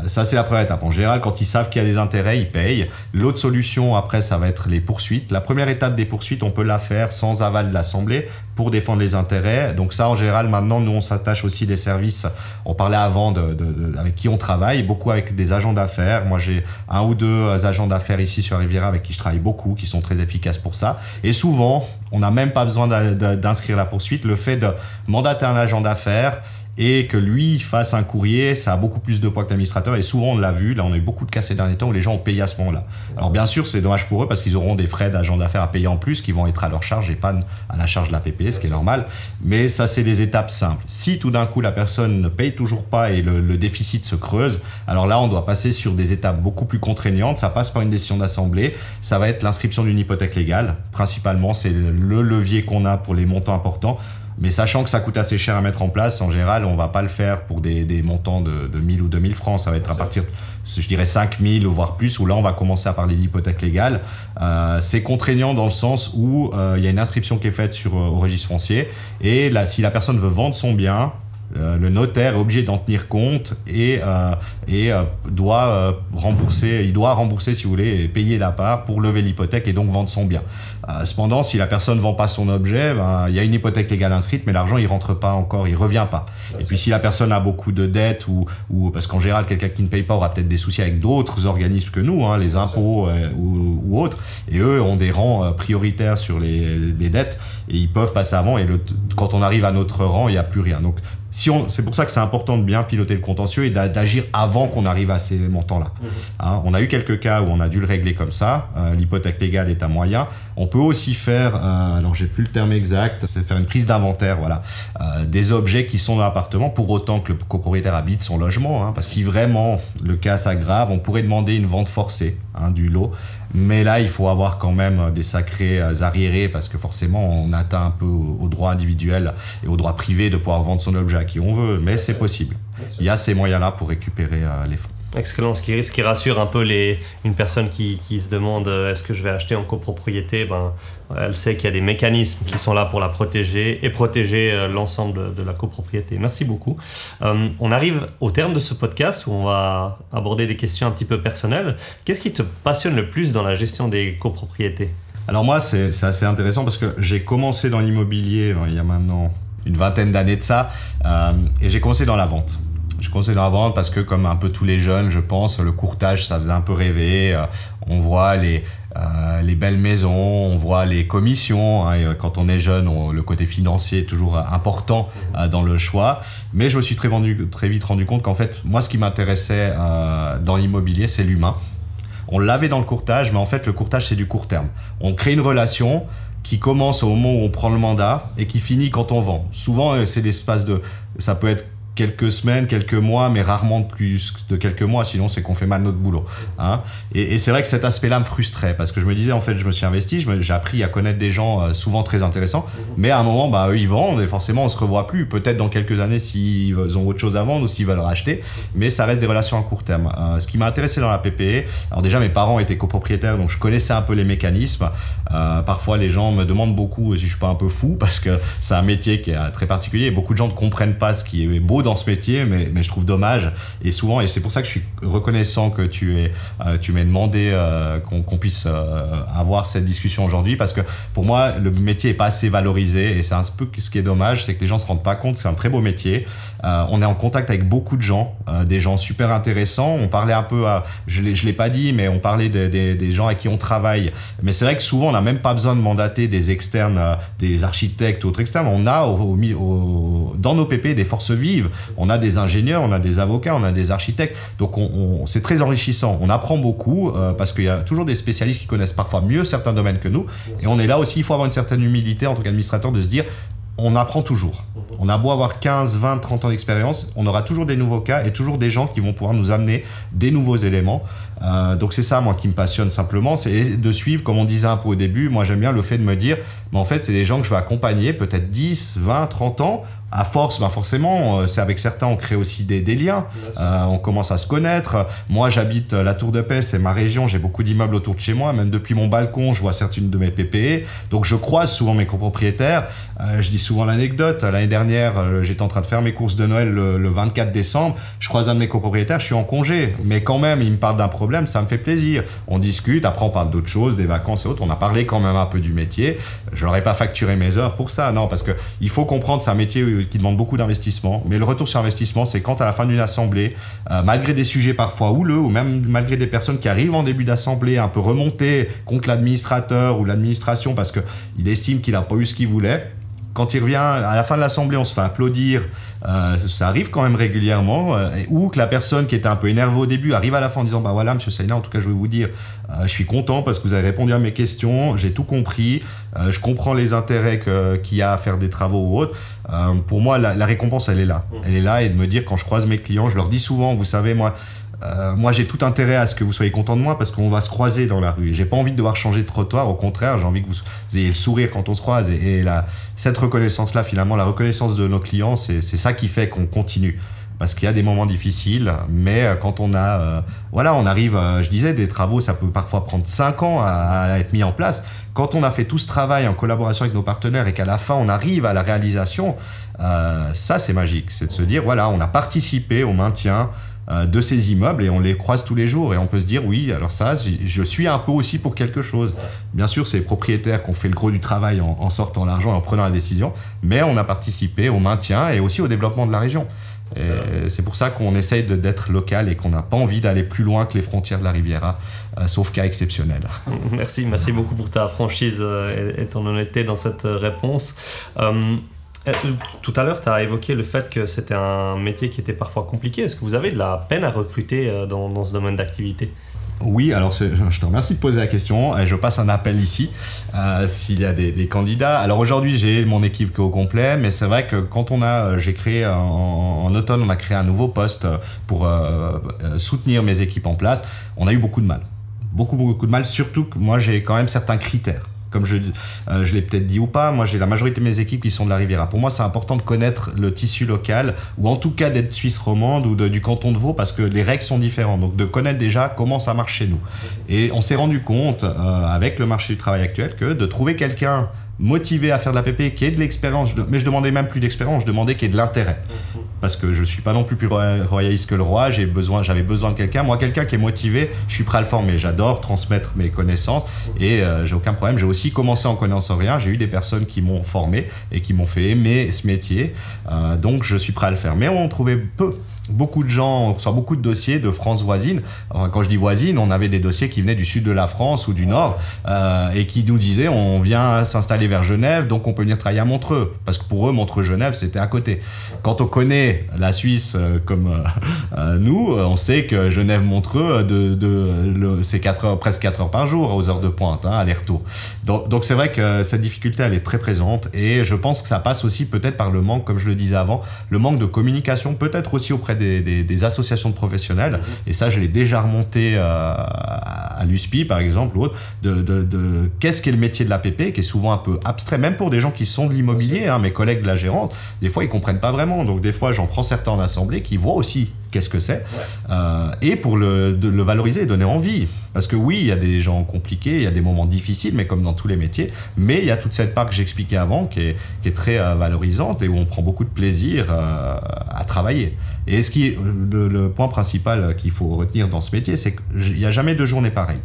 Ça, c'est la première étape. En général, quand ils savent qu'il y a des intérêts, ils payent. L'autre solution, après, ça va être les poursuites. La première étape des poursuites, on peut la faire sans aval de l'Assemblée pour défendre les intérêts. Donc ça, en général, maintenant, nous, on s'attache aussi des services. On parlait avant avec qui on travaille, beaucoup avec des agents d'affaires. Moi, j'ai 1 ou 2 agents d'affaires ici sur Riviera avec qui je travaille beaucoup, qui sont très efficaces pour ça. Et souvent, on n'a même pas besoin d'inscrire la poursuite. Le fait de mandater un agent d'affaires et que lui fasse un courrier, ça a beaucoup plus de poids que l'administrateur. Et souvent, on l'a vu, là, on a eu beaucoup de cas ces derniers temps où les gens ont payé à ce moment-là. Alors bien sûr, c'est dommage pour eux parce qu'ils auront des frais d'agent d'affaires à payer en plus qui vont être à leur charge et pas à la charge de la PPE, ce qui est normal. Mais ça, c'est des étapes simples. Si tout d'un coup, la personne ne paye toujours pas et le déficit se creuse, alors là, on doit passer sur des étapes beaucoup plus contraignantes. Ça passe par une décision d'assemblée. Ça va être l'inscription d'une hypothèque légale. Principalement, c'est le levier qu'on a pour les montants importants. Mais sachant que ça coûte assez cher à mettre en place, en général, on ne va pas le faire pour des montants de 1000 ou 2000 francs. Ça va être à partir, je dirais, 5000 ou voire plus, où là, on va commencer à parler d'hypothèque légale. C'est contraignant dans le sens où il y a une inscription qui est faite au registre foncier. Et là, si la personne veut vendre son bien, le notaire est obligé d'en tenir compte et doit rembourser, si vous voulez, et payer la part pour lever l'hypothèque et donc vendre son bien. Cependant, si la personne ne vend pas son objet, il y a une hypothèque légale inscrite, mais l'argent, il ne rentre pas encore, il ne revient pas. Et puis, si la personne a beaucoup de dettes, ou parce qu'en général, quelqu'un qui ne paye pas aura peut-être des soucis avec d'autres organismes que nous, les impôts ou autres, et eux ont des rangs prioritaires sur les dettes, et ils peuvent passer avant, et quand on arrive à notre rang, il n'y a plus rien. Donc, c'est pour ça que c'est important de bien piloter le contentieux et d'agir avant qu'on arrive à ces montants-là. On a eu quelques cas où on a dû le régler comme ça. L'hypothèque légale est un moyen. On peut aussi faire, alors j'ai plus le terme exact, c'est faire une prise d'inventaire, voilà, des objets qui sont dans l'appartement, pour autant que le copropriétaire habite son logement. Parce que si vraiment le cas s'aggrave, on pourrait demander une vente forcée du lot. Mais là, il faut avoir quand même des sacrés arriérés parce que forcément, on atteint un peu au droit individuel et au droit privé de pouvoir vendre son objet à qui on veut. Mais c'est possible. Il y a ces moyens-là pour récupérer les fonds. Excellent, ce qui rassure un peu une personne qui se demande est-ce que je vais acheter en copropriété, elle sait qu'il y a des mécanismes qui sont là pour la protéger et protéger l'ensemble de la copropriété. Merci beaucoup. On arrive au terme de ce podcast où on va aborder des questions un petit peu personnelles. Qu'est-ce qui te passionne le plus dans la gestion des copropriétés ? Alors moi, c'est assez intéressant parce que j'ai commencé dans l'immobilier il y a maintenant une vingtaine d'années de ça et j'ai commencé dans la vente. Je conseille de la vente parce que, comme un peu tous les jeunes, je pense, le courtage, ça faisait un peu rêver. On voit les belles maisons, on voit les commissions. Quand on est jeune, le côté financier est toujours important dans le choix. Mais je me suis très vite rendu compte qu'en fait, moi, ce qui m'intéressait dans l'immobilier, c'est l'humain. On l'avait dans le courtage, mais en fait, le courtage, c'est du court terme. On crée une relation qui commence au moment où on prend le mandat et qui finit quand on vend. Souvent, c'est l'espace ça peut être quelques semaines, quelques mois, mais rarement plus de quelques mois, sinon c'est qu'on fait mal notre boulot. Et c'est vrai que cet aspect-là me frustrait, parce que je me disais, en fait, je me suis investi, j'ai appris à connaître des gens souvent très intéressants, mais à un moment, eux, ils vendent, et forcément, on se revoit plus, peut-être dans quelques années s'ils ont autre chose à vendre ou s'ils veulent racheter, mais ça reste des relations à court terme. Ce qui m'a intéressé dans la PPE, alors déjà, mes parents étaient copropriétaires, donc je connaissais un peu les mécanismes. Parfois, les gens me demandent beaucoup si je suis pas un peu fou, parce que c'est un métier qui est très particulier, et beaucoup de gens ne comprennent pas ce qui est beau dans ce métier, mais je trouve dommage, et c'est pour ça que je suis reconnaissant que tu m'aies demandé qu'on puisse avoir cette discussion aujourd'hui, parce que pour moi le métier est pas assez valorisé, et c'est un peu ce qui est dommage, c'est que les gens se rendent pas compte que c'est un très beau métier. On est en contact avec beaucoup de gens, des gens super intéressants. On parlait un peu, je l'ai pas dit, mais on parlait des gens avec qui on travaille, mais c'est vrai que souvent on n'a même pas besoin de mandater des externes, des architectes ou autres externes. On a dans nos PP des forces vives. On a des ingénieurs, on a des avocats, on a des architectes. Donc c'est très enrichissant. On apprend beaucoup parce qu'il y a toujours des spécialistes qui connaissent parfois mieux certains domaines que nous. Et on est là aussi, il faut avoir une certaine humilité en tant qu'administrateur de se dire, on apprend toujours. On a beau avoir 15, 20, 30 ans d'expérience, on aura toujours des nouveaux cas et toujours des gens qui vont pouvoir nous amener des nouveaux éléments. Donc c'est ça, moi, qui me passionne simplement, c'est de suivre, comme on disait un peu au début. Moi, j'aime bien le fait de me dire, mais en fait, c'est des gens que je veux accompagner, peut-être 10, 20, 30 ans. À force, forcément, c'est avec certains, on crée aussi des liens. On commence à se connaître. Moi, j'habite la Tour de Paix, c'est ma région. J'ai beaucoup d'immeubles autour de chez moi. Même depuis mon balcon, je vois certaines de mes PPE. Donc, je croise souvent mes copropriétaires. Je dis souvent l'anecdote. L'année dernière, j'étais en train de faire mes courses de Noël le 24 décembre. Je croise un de mes copropriétaires, je suis en congé. Mais quand même, il me parle d'un problème, ça me fait plaisir. On discute, après on parle d'autres choses, des vacances et autres. On a parlé quand même un peu du métier. Je n'aurais pas facturé mes heures pour ça, non, parce qu'il faut comprendre, c'est un métier qui demande beaucoup d'investissement, mais le retour sur investissement, c'est quand à la fin d'une assemblée, malgré des sujets parfois houleux, ou même malgré des personnes qui arrivent en début d'assemblée un peu remontées contre l'administrateur ou l'administration parce qu'il estime qu'il n'a pas eu ce qu'il voulait, quand il revient à la fin de l'assemblée, on se fait applaudir, ça arrive quand même régulièrement, ou que la personne qui était un peu énervée au début arrive à la fin en disant « Bah voilà, monsieur Saïna, en tout cas, je vais vous dire, je suis content parce que vous avez répondu à mes questions, j'ai tout compris, je comprends les intérêts qu'il y a à faire des travaux ou autres. » Pour moi, la récompense, elle est là. Elle est là, et de me dire, quand je croise mes clients, je leur dis souvent, vous savez, moi, j'ai tout intérêt à ce que vous soyez content de moi parce qu'on va se croiser dans la rue. J'ai pas envie de devoir changer de trottoir. Au contraire, j'ai envie que vous ayez le sourire quand on se croise. Et cette reconnaissance-là, finalement, la reconnaissance de nos clients, c'est ça qui fait qu'on continue. Parce qu'il y a des moments difficiles, mais quand on arrive, je disais, des travaux, ça peut parfois prendre 5 ans à être mis en place. Quand on a fait tout ce travail en collaboration avec nos partenaires et qu'à la fin, on arrive à la réalisation, ça, c'est magique. C'est de se dire, voilà, on a participé au maintien de ces immeubles et on les croise tous les jours et on peut se dire oui, alors ça, je suis un peu aussi pour quelque chose. Bien sûr, c'est les propriétaires qui ont fait le gros du travail en sortant l'argent et en prenant la décision, mais on a participé au maintien et aussi au développement de la région. C'est pour ça qu'on essaye d'être local et qu'on n'a pas envie d'aller plus loin que les frontières de la Riviera, sauf cas exceptionnel. Merci beaucoup pour ta franchise et ton honnêteté dans cette réponse. Tout à l'heure, tu as évoqué le fait que c'était un métier qui était parfois compliqué. Est-ce que vous avez de la peine à recruter dans ce domaine d'activité ? Oui, alors je te remercie de poser la question. Je passe un appel ici s'il y a des candidats. Alors aujourd'hui, j'ai mon équipe qui est au complet, mais c'est vrai que quand j'ai créé en automne, on a créé un nouveau poste pour soutenir mes équipes en place. On a eu beaucoup de mal. Beaucoup de mal, surtout que moi, j'ai quand même certains critères. Comme je l'ai peut-être dit ou pas, moi j'ai la majorité de mes équipes qui sont de la Riviera. Pour moi, c'est important de connaître le tissu local, ou en tout cas d'être suisse romande ou du canton de Vaud, parce que les règles sont différentes. Donc de connaître déjà comment ça marche chez nous. Et on s'est rendu compte, avec le marché du travail actuel, que de trouver quelqu'un motivé à faire de la PP, qui ait de l'expérience, mais je demandais même plus d'expérience, je demandais qu'il y ait de l'intérêt. Parce que je ne suis pas non plus royaliste que le roi, j'avais besoin de quelqu'un. Moi, quelqu'un qui est motivé, je suis prêt à le former. J'adore transmettre mes connaissances et j'ai aucun problème. J'ai aussi commencé en connaissant rien. J'ai eu des personnes qui m'ont formé et qui m'ont fait aimer ce métier. Donc, je suis prêt à le faire. Mais on trouvait beaucoup de gens, on reçoit beaucoup de dossiers de France voisine. Enfin, quand je dis voisine, on avait des dossiers qui venaient du sud de la France ou du nord et qui nous disaient on vient s'installer vers Genève, donc on peut venir travailler à Montreux. Parce que pour eux, Montreux-Genève, c'était à côté. Quand on connaît la Suisse comme nous, on sait que Genève-Montreux, c'est presque 4 heures par jour aux heures de pointe, aller-retour. Donc c'est vrai que cette difficulté, elle est très présente et je pense que ça passe aussi peut-être par le manque, comme je le disais avant, le manque de communication, peut-être aussi auprès des associations de professionnels, et ça je l'ai déjà remonté à l'USPI par exemple, ou autre, de qu'est-ce qu'est le métier de l'APP, qui est souvent un peu abstrait, même pour des gens qui sont de l'immobilier, mes collègues de la gérante, des fois ils comprennent pas vraiment, donc des fois j'en prends certains en assemblée qui voient aussi qu'est-ce que c'est, et pour le valoriser et donner envie, parce que oui, il y a des gens compliqués, il y a des moments difficiles, mais comme dans tous les métiers, mais il y a toute cette part que j'expliquais avant qui est très valorisante et où on prend beaucoup de plaisir à travailler. Et ce qui est le point principal qu'il faut retenir dans ce métier, c'est qu'il n'y a jamais 2 journées pareilles.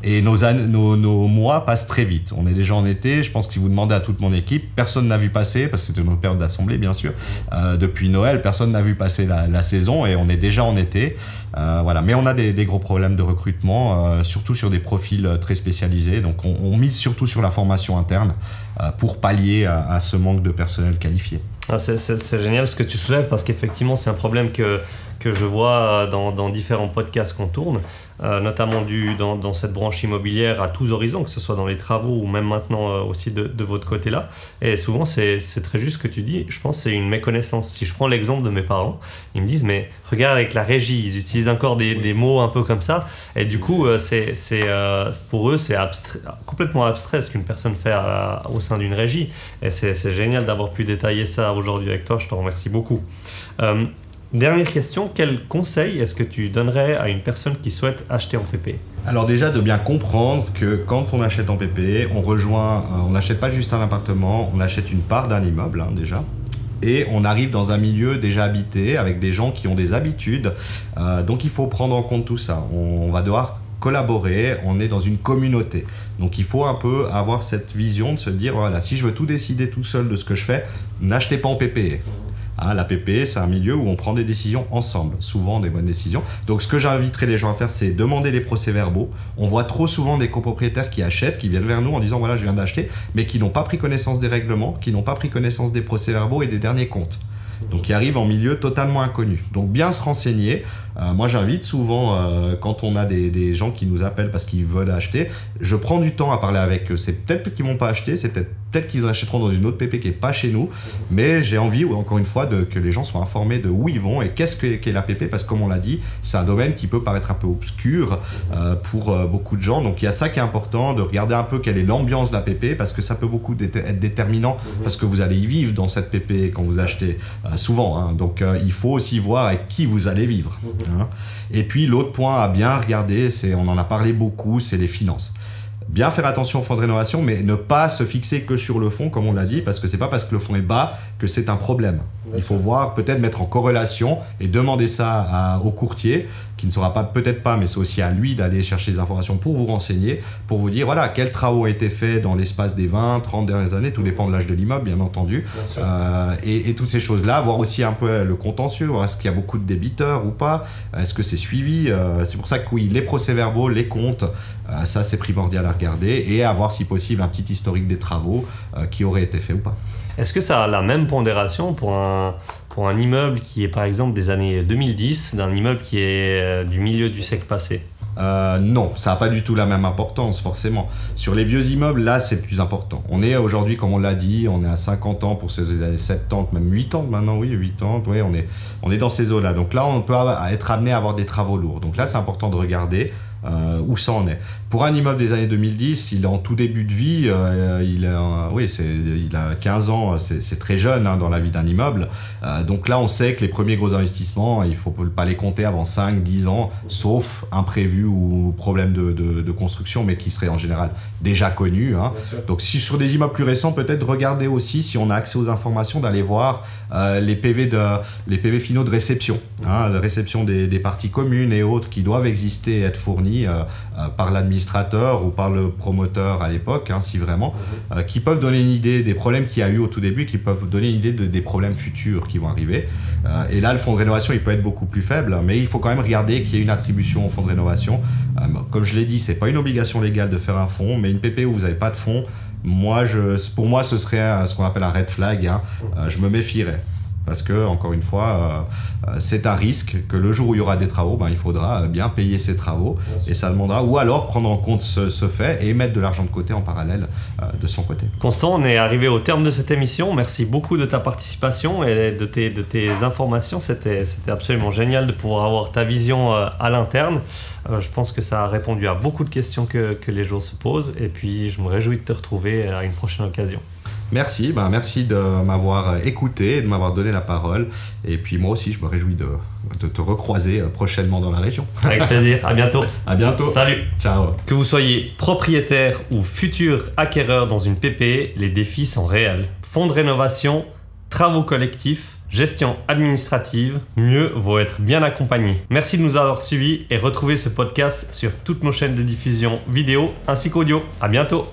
Et nos mois passent très vite. On est déjà en été. Je pense que si vous demandez à toute mon équipe, personne n'a vu passer, parce que c'était notre période d'assemblée bien sûr, depuis Noël, personne n'a vu passer la saison et on est déjà en été. Voilà. Mais on a des gros problèmes de recrutement, surtout sur des profils très spécialisés. Donc on mise surtout sur la formation interne pour pallier à ce manque de personnel qualifié. C'est génial ce que tu soulèves, parce qu'effectivement c'est un problème que que je vois dans différents podcasts qu'on tourne, notamment dans cette branche immobilière à tous horizons, que ce soit dans les travaux ou même maintenant aussi de votre côté-là. Et souvent, c'est très juste ce que tu dis. Je pense que c'est une méconnaissance. Si je prends l'exemple de mes parents, ils me disent, mais regarde avec la régie, ils utilisent encore des mots un peu comme ça. Et du coup, pour eux, c'est complètement abstrait ce qu'une personne fait au sein d'une régie. Et c'est génial d'avoir pu détailler ça aujourd'hui avec toi. Je te remercie beaucoup. Dernière question, quel conseil est-ce que tu donnerais à une personne qui souhaite acheter en PPE? Alors déjà de bien comprendre que quand on achète en PPE, on n'achète pas juste un appartement, on achète une part d'un immeuble déjà. Et on arrive dans un milieu déjà habité avec des gens qui ont des habitudes. Donc il faut prendre en compte tout ça. On va devoir collaborer, on est dans une communauté. Donc il faut un peu avoir cette vision de se dire, voilà, si je veux tout décider tout seul de ce que je fais, n'achetez pas en PPE. La PPE, c'est un milieu où on prend des décisions ensemble, souvent des bonnes décisions. Donc ce que j'inviterais les gens à faire, c'est demander les procès-verbaux. On voit trop souvent des copropriétaires qui achètent, qui viennent vers nous en disant, voilà, je viens d'acheter, mais qui n'ont pas pris connaissance des règlements, qui n'ont pas pris connaissance des procès-verbaux et des derniers comptes. Donc qui arrivent en milieu totalement inconnu. Donc bien se renseigner. Moi j'invite souvent, quand on a des gens qui nous appellent parce qu'ils veulent acheter, je prends du temps à parler avec eux. C'est peut-être qu'ils ne vont pas acheter, c'est peut-être qu'ils achèteront dans une autre PP qui n'est pas chez nous, mais j'ai envie, encore une fois, que les gens soient informés de où ils vont et qu'est-ce qu'est la PP, parce que comme on l'a dit, c'est un domaine qui peut paraître un peu obscur pour beaucoup de gens. Donc il y a ça qui est important, de regarder un peu quelle est l'ambiance de la PP, parce que ça peut beaucoup être déterminant, parce que vous allez y vivre dans cette PP quand vous achetez souvent. Donc il faut aussi voir avec qui vous allez vivre. Et puis l'autre point à bien regarder, on en a parlé beaucoup, c'est les finances. Bien faire attention au fonds de rénovation, mais ne pas se fixer que sur le fonds, comme on l'a dit, parce que c'est pas parce que le fonds est bas que c'est un problème. Il faut voir, peut-être mettre en corrélation et demander ça au courtier, qui ne sera peut-être pas, mais c'est aussi à lui d'aller chercher des informations pour vous renseigner, pour vous dire, voilà, quels travaux ont été faits dans l'espace des 20, 30 dernières années, tout dépend de l'âge de l'immeuble, bien entendu, et toutes ces choses-là, voir aussi un peu le contentieux, voir est-ce qu'il y a beaucoup de débiteurs ou pas, est-ce que c'est suivi, c'est pour ça que oui, les procès-verbaux, les comptes, ça c'est primordial à regarder, et avoir si possible un petit historique des travaux qui auraient été faits ou pas. Est-ce que ça a la même pondération pour un immeuble qui est par exemple des années 2010, d'un immeuble qui est du milieu du siècle passé? Non, ça n'a pas du tout la même importance forcément. Sur les vieux immeubles, là c'est plus important. On est aujourd'hui, comme on l'a dit, on est à 50 ans pour ces années 70, même 80 maintenant, oui, 80, oui, on est dans ces eaux-là. Donc là, on peut être amené à avoir des travaux lourds. Donc là, c'est important de regarder où ça en est. Pour un immeuble des années 2010, il est en tout début de vie, il a 15 ans, c'est très jeune dans la vie d'un immeuble. Donc là, on sait que les premiers gros investissements, il ne faut pas les compter avant 5-10 ans, sauf imprévu ou problème de construction, mais qui serait en général déjà connu. Donc si sur des immeubles plus récents, peut-être regarder aussi, si on a accès aux informations, d'aller voir les PV finaux de réception, de réception des parties communes et autres qui doivent exister et être fournis par l'administrateur ou par le promoteur à l'époque, si vraiment, qui peuvent donner une idée des problèmes qu'il y a eu au tout début, qui peuvent donner une idée des problèmes futurs qui vont arriver. Et là, le fonds de rénovation, il peut être beaucoup plus faible, mais il faut quand même regarder qu'il y ait une attribution au fonds de rénovation. Comme je l'ai dit, c'est pas une obligation légale de faire un fonds, mais une PP où vous n'avez pas de fonds, pour moi, ce serait ce qu'on appelle un red flag. Je me méfierais. Parce que, encore une fois, c'est un risque que le jour où il y aura des travaux, il faudra bien payer ces travaux. Et ça demandera, ou alors prendre en compte ce fait et mettre de l'argent de côté en parallèle de son côté. Constant, on est arrivé au terme de cette émission. Merci beaucoup de ta participation et de tes informations. C'était absolument génial de pouvoir avoir ta vision à l'interne. Je pense que ça a répondu à beaucoup de questions que les gens se posent. Et puis, je me réjouis de te retrouver à une prochaine occasion. Merci, merci de m'avoir écouté, de m'avoir donné la parole. Et puis moi aussi, je me réjouis de te recroiser prochainement dans la région. Avec plaisir, à bientôt. À bientôt. Salut. Ciao. Que vous soyez propriétaire ou futur acquéreur dans une PPE, les défis sont réels. Fonds de rénovation, travaux collectifs, gestion administrative, mieux vaut être bien accompagné. Merci de nous avoir suivis et retrouvez ce podcast sur toutes nos chaînes de diffusion vidéo ainsi qu'audio. À bientôt.